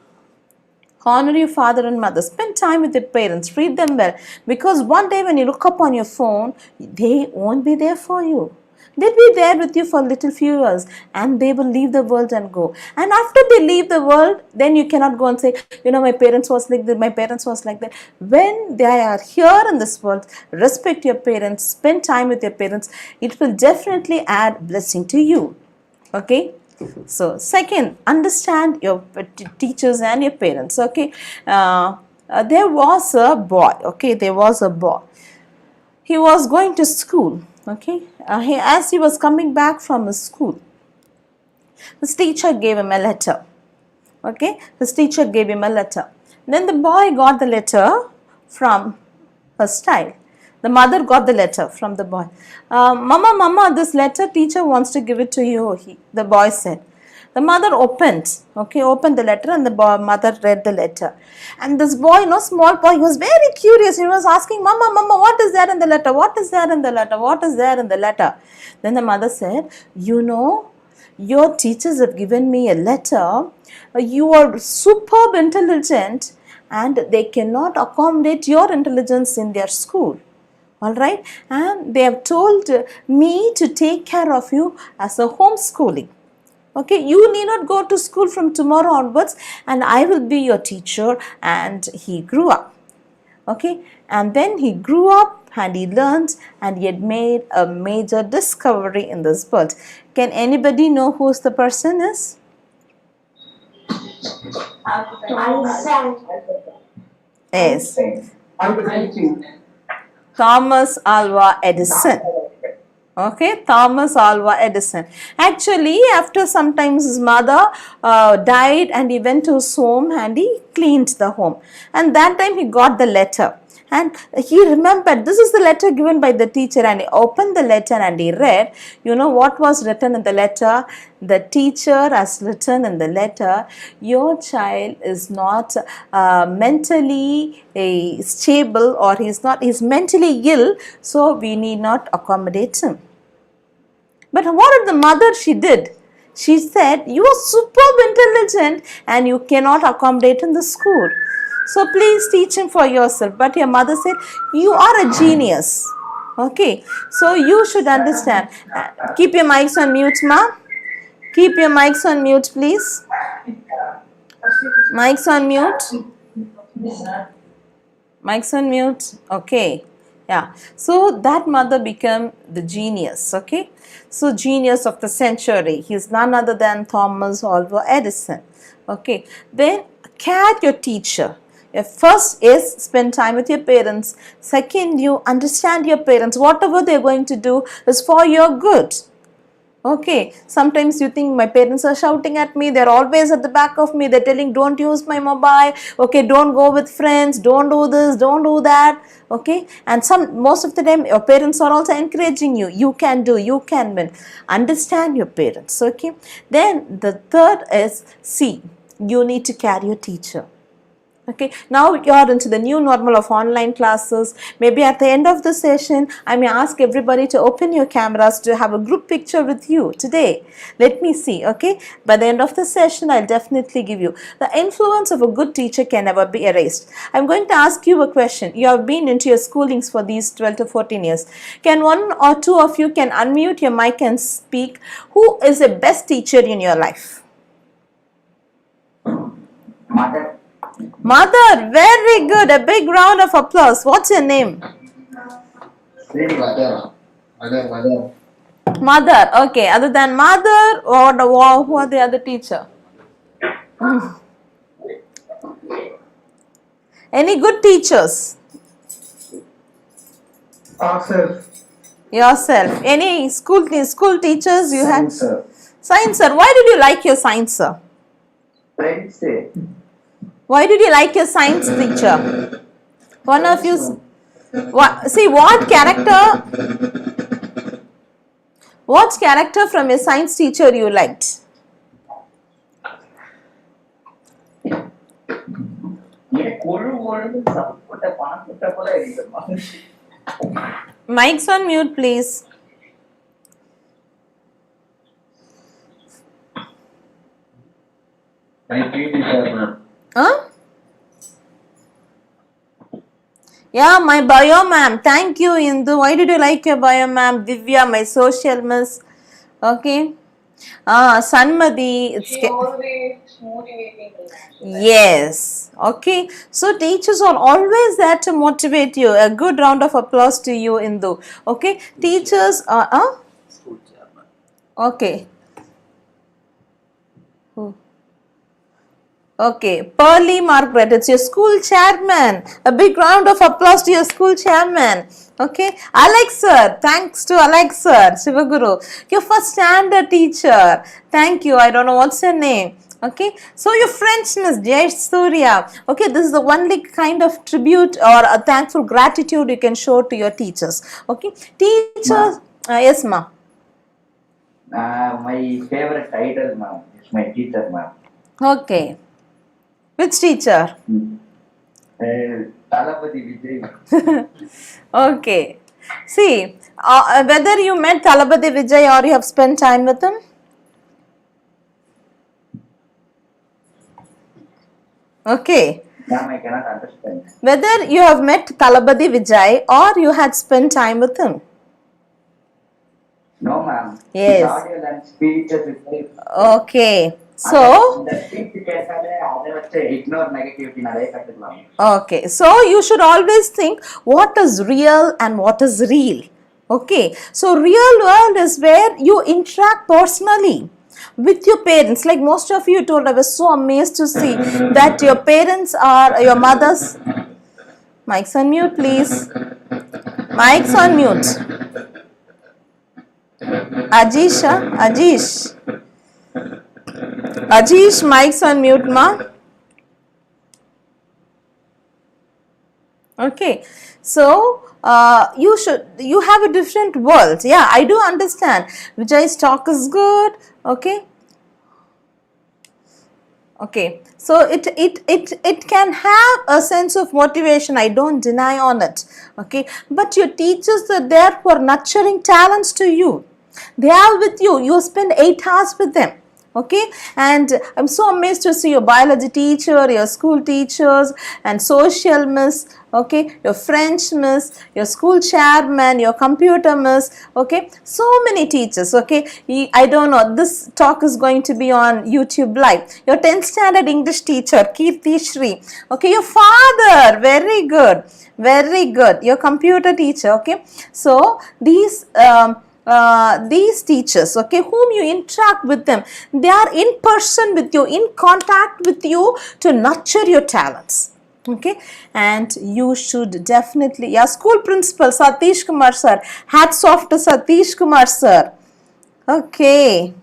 Honor your father and mother. Spend time with your parents. Treat them well. Because one day when you look up on your phone, they won't be there for you. They'll be there with you for a little few years and they will leave the world and go. And after they leave the world, then you cannot go and say, my parents was like this, my parents was like that. When they are here in this world, respect your parents, spend time with your parents. It will definitely add blessing to you. Okay. So second, understand your teachers and your parents. Okay. There was a boy. Okay. There was a boy. He was going to school. Okay. As he was coming back from his school, his teacher gave him a letter. Okay. His teacher gave him a letter. Then the boy got the letter from her child. The mother got the letter from the boy. Mama, this letter teacher wants to give it to you, the boy said. The mother opened the letter, and the mother read the letter. And this boy, small boy, he was very curious. He was asking, Mama, what is there in the letter? What is there in the letter? What is there in the letter? Then the mother said, your teachers have given me a letter. You are superb intelligent and they cannot accommodate your intelligence in their school. Alright, and they have told me to take care of you as a homeschooling. Okay, you need not go to school from tomorrow onwards and I will be your teacher. And he grew up. Okay, and then he grew up and he learned and he had made a major discovery in this world. Can anybody know who the person is? Yes. Thomas Alva Edison. Okay, Thomas Alva Edison. Actually, after sometimes his mother died and he went to his home and he cleaned the home. And that time he got the letter. And he remembered, this is the letter given by the teacher, and he opened the letter and he read, what was written in the letter? The teacher has written in the letter, your child is not mentally stable, or he's mentally ill, so we need not accommodate him. But what did the mother, she did? She said, you are superb intelligent and you cannot accommodate in the school. So please teach him for yourself. But your mother said, you are a genius. Okay. So you should understand. Keep your mics on mute, ma. Keep your mics on mute, please. Mics on mute. Mics on mute. Okay. Yeah. So that mother became the genius. Okay. So genius of the century. He is none other than Thomas Alva Edison. Okay. Then care your teacher. First is spend time with your parents. Second, you understand your parents. Whatever they are going to do is for your good. Okay, sometimes you think my parents are shouting at me, they're always at the back of me, they're telling don't use my mobile, okay, don't go with friends, don't do this, don't do that, okay, and most of the time your parents are also encouraging you, you can do, you can win. Understand your parents, okay. Then the third is you need to carry your teacher. Okay, now you are into the new normal of online classes. Maybe at the end of the session, I may ask everybody to open your cameras to have a group picture with you today. Let me see, okay. By the end of the session, I'll definitely give you. The influence of a good teacher can never be erased. I'm going to ask you a question. You have been into your schoolings for these 12 to 14 years. Can one or two of you can unmute your mic and speak? Who is the best teacher in your life? Mother, very good. A big round of applause. What's your name? Mother. Mother. Okay. Other than mother, who are the other teacher? Any good teachers? Ourselves. Yourself. Any school teachers you had? Science, sir. Science sir. Why did you like your science sir? Friends, Why did you like your science teacher? One of you. What character from your science teacher you liked? Mic's on mute, please. My PE teacher, ma'am. Huh? Yeah, my bio ma'am. Thank you, Indu. Why did you like your bio ma'am? Divya, my social miss. Okay. Sanmadi. always motivating me. Yes. Okay. So teachers are always there to motivate you. A good round of applause to you, Indu. Okay. Teachers are. School chairman. Okay. Who? Okay, Pearly Margaret, it's your school chairman. A big round of applause to your school chairman. Okay, Alex sir, thanks to Alex sir, Shivaguru, your first standard teacher. Thank you, I don't know what's your name. Okay, so your French Miss Jay Surya. Okay, this is the only kind of tribute or a thankful gratitude you can show to your teachers. Okay, teachers, yes ma. My favorite title, ma'am, is my teacher, ma'am. Okay. Which teacher? Talapati Vijay. Okay. See, whether you met Talapati Vijay or you have spent time with him? Okay. Ma'am, I cannot understand. Whether you have met Talapati Vijay or you had spent time with him? No, ma'am. Yes. His audio and speech is very. Okay. So, The speech ignore negativity. okay. So, you should always think what is real and what is real. Okay. So, real world is where you interact personally with your parents. Like most of you told, I was so amazed to see that your parents are your mothers. Mic's on mute, please. Mic's on mute. Ajish, mic's on mute, ma. Okay, so you have a different world. Yeah, I do understand. Vijay's talk is good. Okay. Okay, so it can have a sense of motivation. I don't deny on it. Okay, but your teachers are there for nurturing talents to you. They are with you. You spend 8 hours with them. Okay, and I'm so amazed to see your biology teacher, your school teachers, and social miss. Okay, your French miss, your school chairman, your computer miss. Okay, so many teachers. Okay, I don't know, this talk is going to be on YouTube live. Your 10th standard English teacher, Kirti Shri. Okay, your father, very good, very good. Your computer teacher. Okay, so these teachers, okay, whom you interact with them, they are in person with you, in contact with you to nurture your talents. Okay, and you should definitely, yeah, school principal Satish Kumar sir, hats off to Satish Kumar sir. Okay,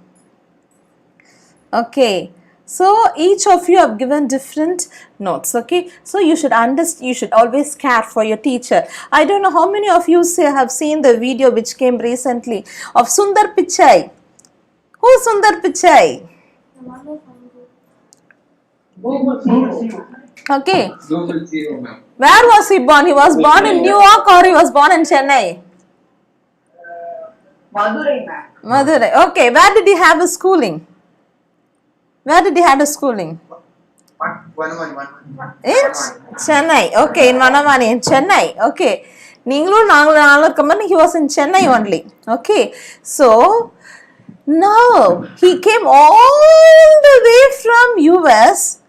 okay. So each of you have given different notes. Okay, so you should understand, you should always care for your teacher. I don't know how many of you have seen the video which came recently of Sundar Pichai. Who is Sundar Pichai? Okay, Google CEO, ma'am. where was he born? He was born in New York or he was born in Chennai? Madurai, ma'am. Madurai. Okay, where did he have his schooling? Where did he have his schooling? In Chennai. Okay, in Vanavani, in Chennai. Okay. He was in Chennai only. Okay. So, now he came all the way from US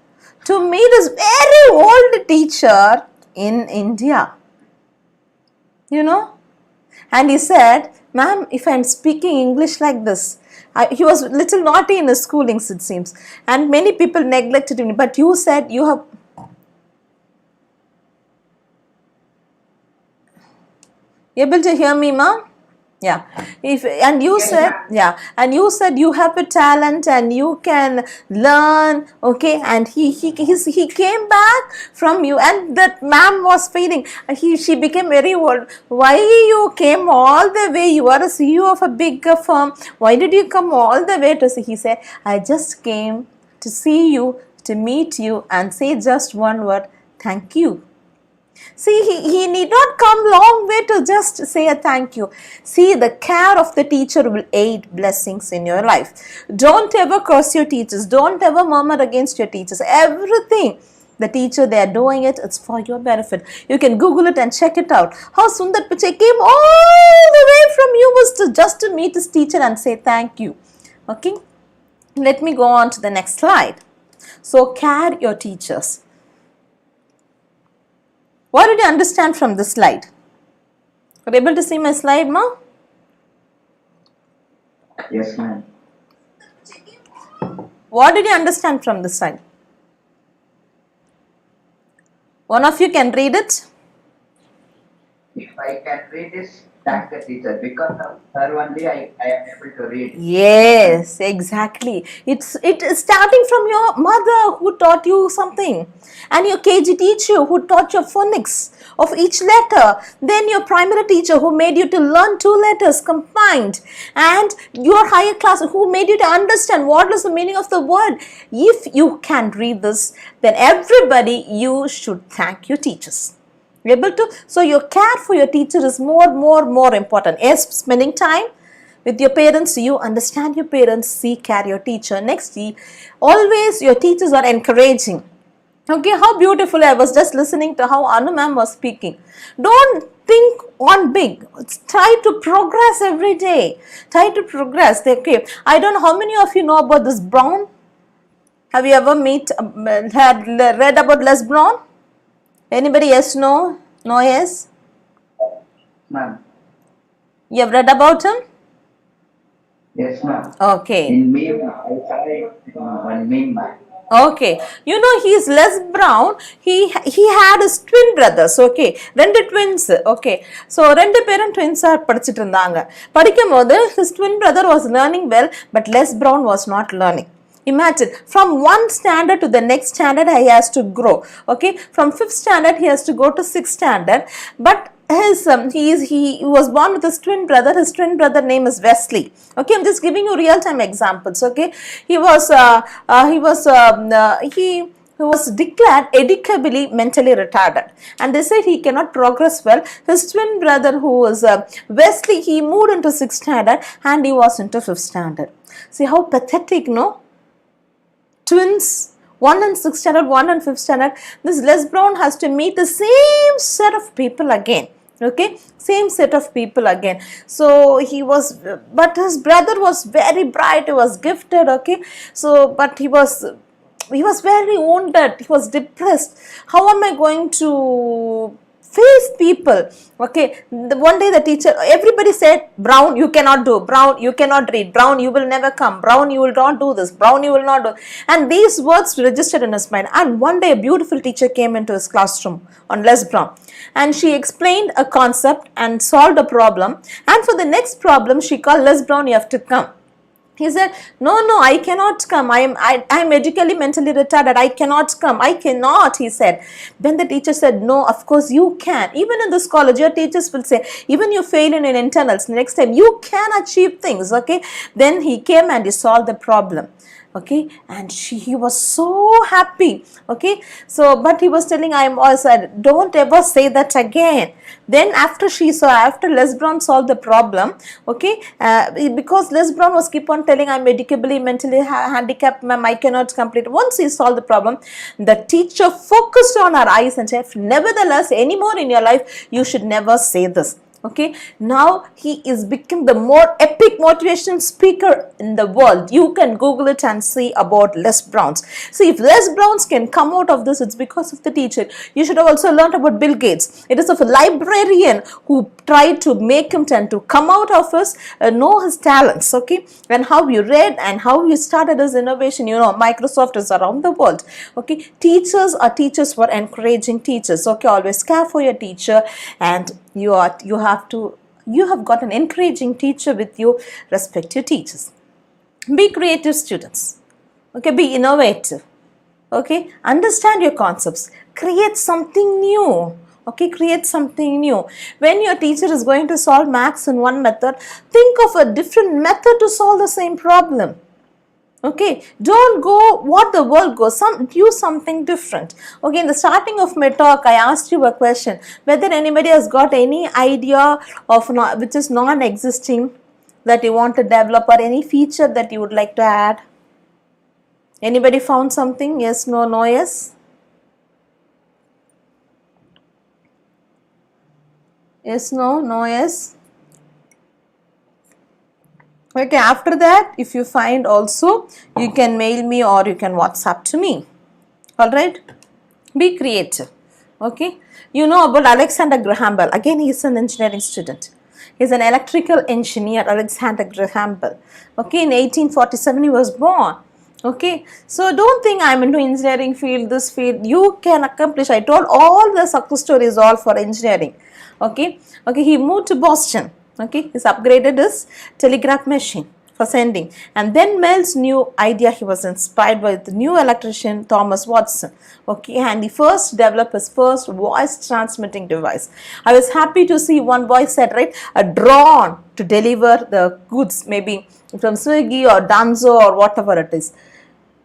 to meet his very old teacher in India. You know? And he said, ma'am, if I am speaking English like this, he was little naughty in his schoolings, it seems, and many people neglected him, but you said you have. Able to hear me, ma'am? Yeah. And you said, yeah, and you said you have a talent and you can learn, okay, and he came back from you, and that ma'am was feeling, she became very old. Why you came all the way? You are a CEO of a big firm. Why did you come all the way to see? He said, I just came to see you, to meet you, and say just one word, thank you. See, he need not come long way to just say a thank you. See, the care of the teacher will aid blessings in your life. Don't ever curse your teachers. Don't ever murmur against your teachers. Everything the teacher, they are doing it, it's for your benefit. You can Google it and check it out. How Sundar Pichai came all the way from US just to meet his teacher and say thank you. Okay, let me go on to the next slide. So, care your teachers. What did you understand from this slide? Are you able to see my slide, ma? Yes, ma'am. What did you understand from this slide? One of you can read it. If I can read this, thank the teacher. Because of her only I am able to read. Yes, exactly. It is starting from your mother who taught you something, and your KG teacher who taught you phonics of each letter, then your primary teacher who made you to learn 2 letters combined, and your higher class who made you to understand what is the meaning of the word. If you can read this, then everybody, you should thank your teachers. Able to, so your care for your teacher is more important. Yes, spending time with your parents, you understand your parents, see, care your teacher. Next, always your teachers are encouraging. Okay, how beautiful. I was just listening to how Anu ma'am was speaking. Don't think on big. Try to progress every day. Try to progress. Okay, I don't know how many of you know about this Brown. Have you ever read about Les Brown? Anybody yes, no? No, yes? Ma'am. You have read about him? Yes, ma'am. Okay. In meme, I saw it in one meme, ma'am. Okay, you know he is Les Brown. He had his twin brothers. Okay, rendu twins. Okay, so rendu parent twins are படிச்சிட்டு இருந்தாங்க. படிக்கும்போது his twin brother was learning well, but Les Brown was not learning. Imagine, from one standard to the next standard he has to grow. Okay, from 5th standard he has to go to 6th standard, but he was born with his twin brother. His twin brother name is Wesley. Okay, I'm just giving you real time examples. Okay, he was declared educably mentally retarded, and they said he cannot progress well. His twin brother, who was Wesley, he moved into 6th standard and he was into 5th standard. See how pathetic, no? Twins, one in 6th standard, one in 5th standard. This Les Brown has to meet the same set of people again. Okay, same set of people again. So but his brother was very bright, he was gifted. Okay, so but he was very wounded, he was depressed. How am I going to face people? Okay, one day the teacher, everybody said, Brown, you cannot do, Brown, you cannot read, Brown, you will never come, Brown, you will not do this, Brown, you will not do. And these words registered in his mind. And one day a beautiful teacher came into his classroom on Les Brown, and she explained a concept and solved a problem. And for the next problem she called, Les Brown, you have to come. He said, no, I cannot come. I am medically, mentally retarded. I cannot come. I cannot, he said. Then the teacher said, no, of course you can. Even in this college, your teachers will say, even you fail in your internals, next time you can achieve things. Okay. Then he came and he solved the problem. Okay, and he was so happy. Okay, so but he was telling, I am also, don't ever say that again. Then after Les Brown solved the problem, okay, because Les Brown was keep on telling, I'm medically, mentally handicapped, ma'am, I cannot complete. Once he solved the problem, the teacher focused on her eyes and said, nevertheless, anymore in your life, you should never say this. Okay, now he is become the more epic motivational speaker in the world. You can Google it and see about Les Browns. See, if Les Browns can come out of this, it's because of the teacher. You should have also learned about Bill Gates. It is of a librarian who tried to make him tend to come out of his, know his talents, okay, and how you read and how you started his innovation. You know, Microsoft is around the world, okay. Teachers are teachers for encouraging teachers, okay. Always care for your teacher, and you have got an encouraging teacher with you. Respect your teachers. Be creative, students, okay. Be innovative, okay. Understand your concepts. Create something new, okay. Create something new. When your teacher is going to solve maths in one method, think of a different method to solve the same problem. Okay, don't go what the world goes, do something different. Okay, in the starting of my talk, I asked you a question, whether anybody has got any idea of which is non-existing that you want to develop, or any feature that you would like to add. Anybody found something? Yes, no, no, yes? Yes, no, no, yes? Okay, after that, if you find also, you can mail me or you can WhatsApp to me. Alright? Be creative. Okay? You know about Alexander Graham Bell. Again, he is an engineering student. He is an electrical engineer, Alexander Graham Bell. Okay, in 1847 he was born. Okay, so don't think I'm into engineering field, this field. You can accomplish. I told all the success stories all for engineering. Okay, okay. He moved to Boston. Okay, he's upgraded his telegraph machine for sending, and then Bell's new idea, he was inspired by the new electrician Thomas Watson. Okay, and he first developed his first voice transmitting device. I was happy to see one boy said, right, a drone to deliver the goods, maybe from Swiggy or Danzo or whatever it is.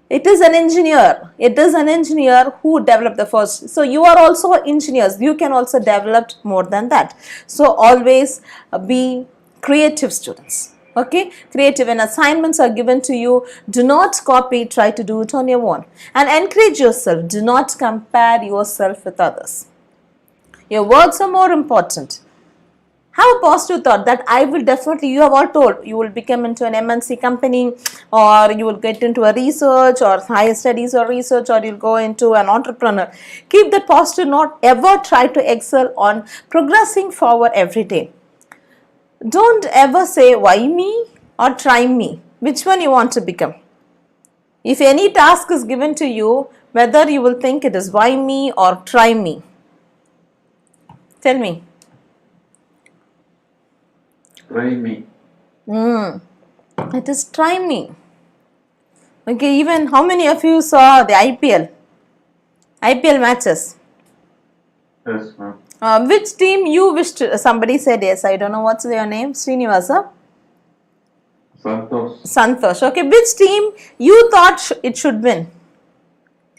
It is an engineer. It is an engineer who developed the first. So you are also engineers. You can also develop more than that. So always be creative, students. Okay, creative. When assignments are given to you, do not copy. Try to do it on your own. And encourage yourself. Do not compare yourself with others. Your words are more important. Have a positive thought that I will definitely, you have all told, you will become into an MNC company, or you will get into a research or higher studies or research, or you'll go into an entrepreneur. Keep that positive note. Ever try to excel on progressing forward every day. Don't ever say why me or try me. Which one you want to become? If any task is given to you, whether you will think it is why me or try me. Tell me. Try me. It is try me. Okay, even how many of you saw the IPL matches? Yes, ma'am. Which team you wished? Somebody said yes. I don't know what's your name. Srinivasa? Santosh. Santosh. Okay, which team you thought it should win?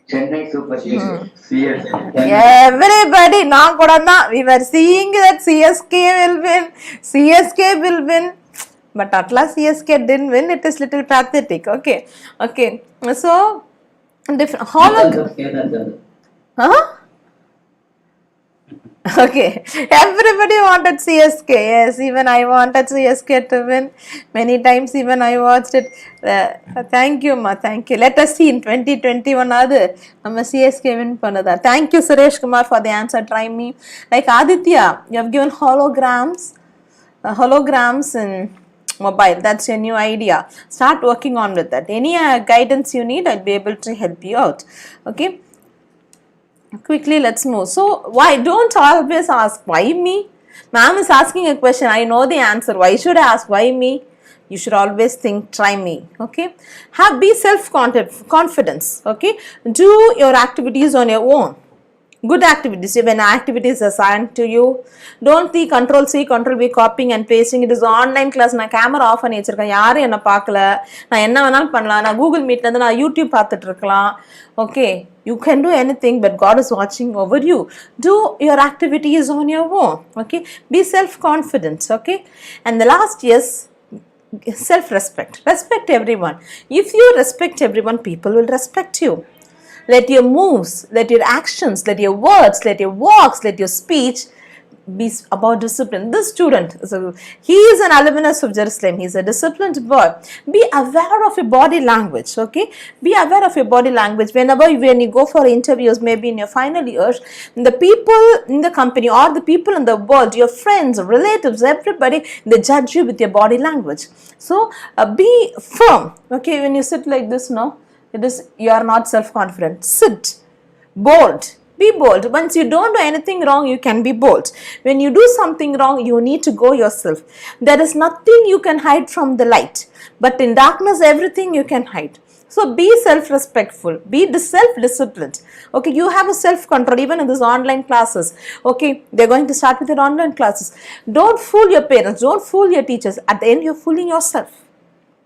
Chennai Super Kings. CS. Everybody, we were seeing that CSK will win, but at last CSK didn't win. It is little pathetic. Okay, okay. So different. Huh? Okay, everybody wanted CSK. Yes, even I wanted CSK to win. Many times even I watched it. Thank you, ma. Thank you. Let us see in 2021 நம்ம CSK win பண்ணதா. Thank you, Suresh Kumar, for the answer. Try me. Like Aditya, you have given holograms in mobile. That's your new idea. Start working on with that. Any guidance you need, I'll be able to help you out. Okay. Quickly, let's move. So, why don't always ask why me? Ma'am is asking a question. I know the answer. Why should I ask why me? You should always think try me. Okay. Be self-confidence. Okay. Do your activities on your own. Good activities. When activities are assigned to you, don't see Control C, Control V, copying and pasting. It is online class. Na camera off பண்ணி வச்சிருக்கேன். யாரும் என்ன பார்க்கல. நான் என்ன வேணாலும் பண்ணலாம். நான் Google Meetல இருந்து நான் YouTube பார்த்துட்டு இருக்கலாம். Okay, you can do anything, but God is watching over you. Do your activities on your own. Okay, be self-confident. Okay, and the last, yes, self-respect. Respect everyone. If you respect everyone, people will respect you. Let your moves, let your actions, let your words, let your walks, let your speech be about discipline. This student, so he is an alumnus of Jerusalem. He is a disciplined boy. Be aware of your body language. Okay, be aware of your body language. When you go for interviews, maybe in your final years, the people in the company or the people in the world, your friends, relatives, everybody, they judge you with your body language. So be firm. Okay, when you sit like this, no, it is you are not self-confident. Sit bold. Be bold. Once you don't do anything wrong, you can be bold. When you do something wrong, you need to go yourself. There is nothing you can hide from the light. But in darkness, everything you can hide. So be self-respectful. Be self-disciplined. Okay, you have a self-control even in these online classes. Okay, they're going to start with your online classes. Don't fool your parents. Don't fool your teachers. At the end, you're fooling yourself.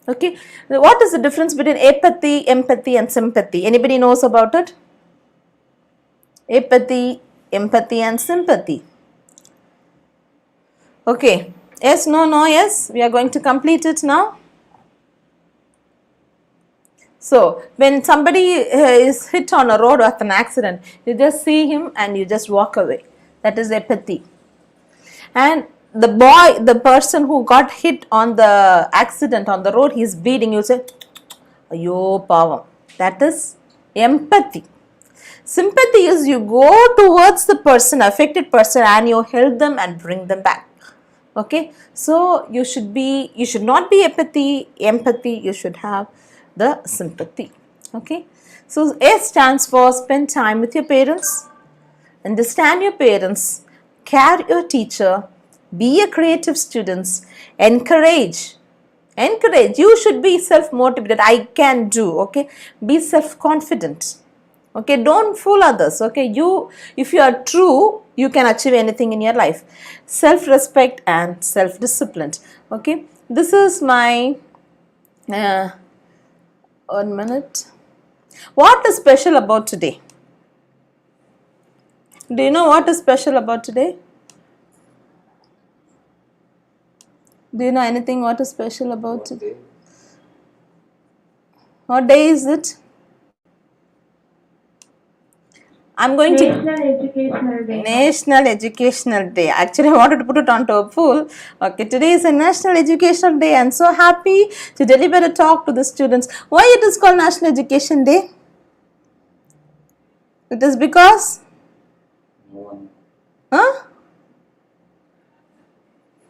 Okay, what is the difference between apathy, empathy and sympathy? Anybody knows about it? Apathy, empathy and sympathy. Okay, yes, no, no, yes, we are going to complete it now. So, when somebody is hit on a road with an accident, you just see him and you just walk away. That is apathy. And the person who got hit on the accident on the road, he is bleeding, you say, "Ayyo, pavam." That is empathy. Sympathy is you go towards the person, affected person, and you help them and bring them back. Okay, so you should not be empathy, you should have the sympathy. Okay, so S stands for spend time with your parents, understand your parents, care your teacher, be a creative student, encourage. You should be self-motivated. I can do. Okay, be self-confident. Okay, don't fool others. Okay, if you are true, you can achieve anything in your life. Self-respect and self-discipline. Okay, this is my 1 minute. What is special about today? Do you know what is special about today? Do you know anything what is special about today? What day is it? I'm going to National Educational Day. Actually, I wanted to put it onto a poll. Okay, today is a National Educational Day. I'm so happy to deliver a talk to the students. Why it is called National Education Day? It is because? Huh?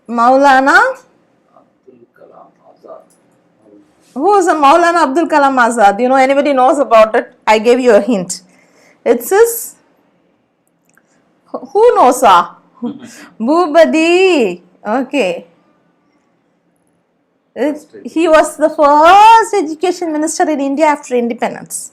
Maulana? Who is a Maulana Abdul Kalam Azad? You know, anybody knows about it? I gave you a hint. It says, who knows? Bhubadi. Okay. He was the first education minister in India after independence.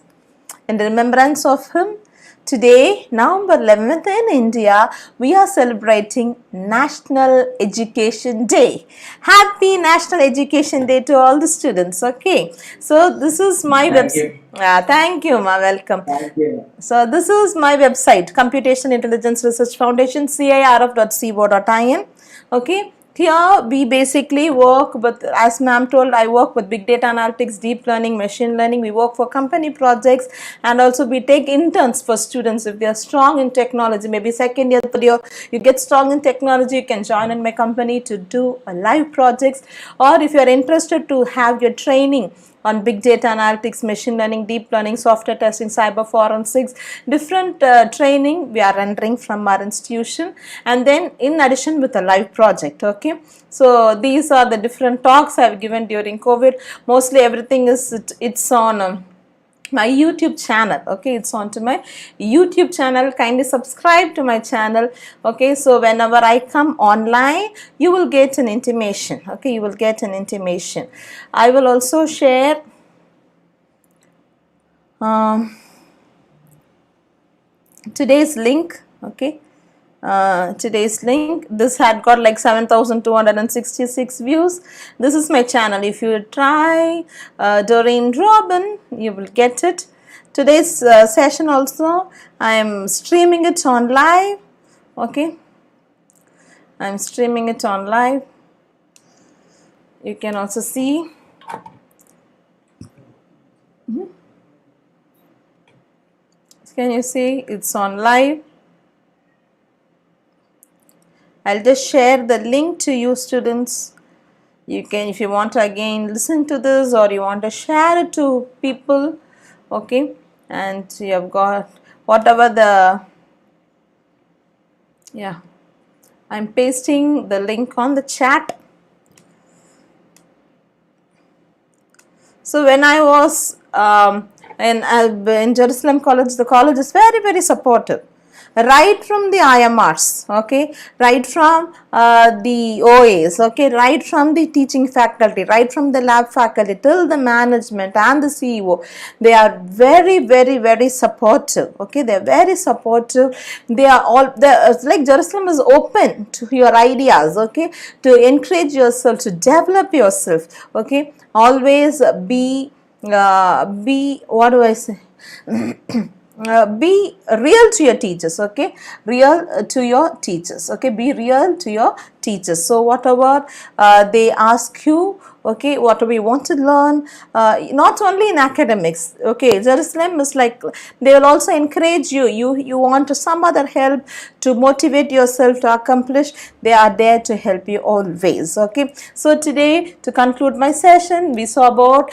In remembrance of him, today, November 11th in India, we are celebrating National Education Day. Happy National Education Day to all the students. Okay. So, this is my website. Thank you, ma. Welcome. Thank you. So, this is my website, Computational Intelligence Research Foundation, cirf.co.in. Okay. Here we basically work with, as ma'am told, I work with big data analytics, deep learning, machine learning. We work for company projects, and also we take interns for students. If they are strong in technology, maybe second year, third year, you get strong in technology, you can join in my company to do live projects. Or if you are interested to have your training on big data analytics, machine learning, deep learning, software testing, cyber forensics, different training we are rendering from our institution, and then in addition with a live project. Okay, so these are the different talks I have given during COVID. Mostly everything is it's on my YouTube channel. Okay, it's on to my YouTube channel. Kindly subscribe to my channel. Okay, so whenever I come online, you will get an intimation. Okay, you will get an intimation. I will also share today's link. Okay, today's link. This had got like 7,266 views. This is my channel. If you try Doreen Robin, you will get it. Today's session also, I am streaming it on live. Okay, I am streaming it on live. You can also see. Can you see it's on live? I'll just share the link to you students. You can, if you want to again listen to this or you want to share it to people, okay, and you have got whatever the, yeah, I'm pasting the link on the chat. So when I was in Jerusalem College, the college is very, very supportive. Right from the IMRs, okay, right from the OAs, okay, right from the teaching faculty, right from the lab faculty till the management and the CEO, they are very, very, very supportive, okay, they are very supportive. They are all, it's like Jerusalem is open to your ideas, okay, to encourage yourself, to develop yourself, okay, always be what do I say? Be real to your teachers, okay, real to your teachers, okay, be real to your teachers. So whatever they ask you, okay, whatever you want to learn, not only in academics, okay, Jerusalem is like, they will also encourage you, you want some other help to motivate yourself to accomplish, they are there to help you always, okay. So today, to conclude my session, we saw about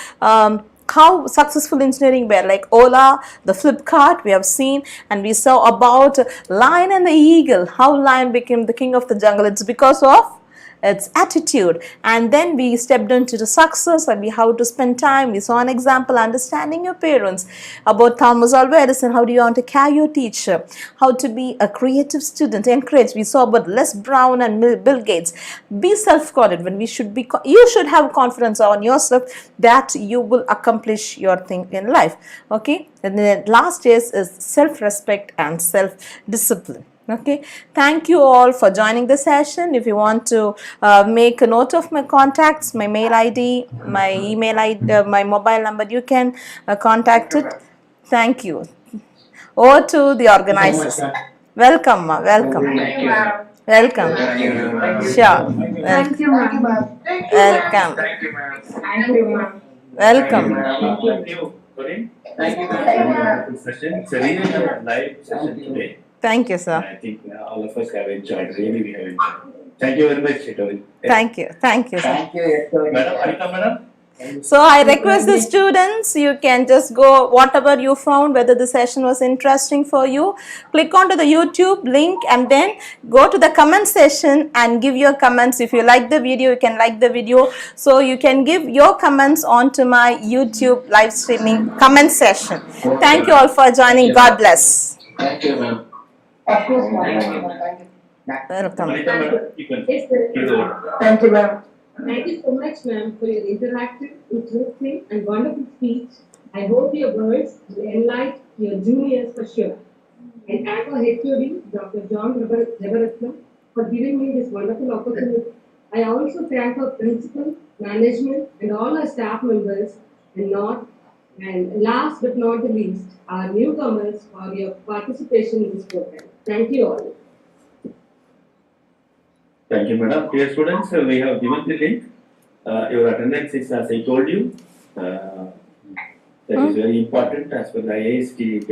how successful engineering were, like Ola, the Flipkart we have seen, and we saw about Lion and the Eagle, how Lion became the king of the jungle. It's because of its attitude. And then we stepped into the success and we how to spend time. We saw an example, understanding your parents, about Thomas Alva Edison, how do you want to carry your teacher, how to be a creative student, encourage. We saw about Les Brown and Bill Gates. Be self-confident when we should be, you should have confidence on yourself that you will accomplish your thing in life, okay. And the last is self-respect and self-discipline. Okay, thank you all for joining the session. If you want to make a note of my contacts, my mail ID, my email ID, my mobile number, you can contact it. Thank you. Over to the organizers. Welcome, ma. Welcome. Thank you, ma'am. Welcome. Sure. Thank you, ma'am. Welcome. Thank you, ma'am. Thank you, ma'am. Welcome. Thank you, Doreen. Thank you, Thank you, ma'am. ma'am. Session. It's a really live session today. Thank you, sir. I think all of us have enjoyed. Really, we have enjoyed. Thank you very much, Doreen. Thank you. Thank you, sir. Thank you, Madam, Anita, madam. So I request the students, you can just go whatever you found, whether the session was interesting for you, click onto the YouTube link and then go to the comment section and give your comments. If you like the video, you can like the video. So you can give your comments onto my YouTube live streaming comment session. Thank you all for joining. God bless. Thank you, ma'am. Of course, ma'am. Thank Thank you. you, ma'am. Thank you. Welcome. Anita, madam, you can Yes, sir. give the order. Thank you, ma'am. Thank you so much, ma'am, for your interactive, interesting, and wonderful speech. I hope your words will enlighten your juniors for sure. And thank our HOD, Dr. John Rebaratnam, for giving me this wonderful opportunity. I also thank our principal, management, and all our staff members, and last but not the least, our newcomers for your participation in this program. Thank you all. Thank you, madam. Dear students, we have given the link. Your attendance is, as I told you, that is very important as per the IAST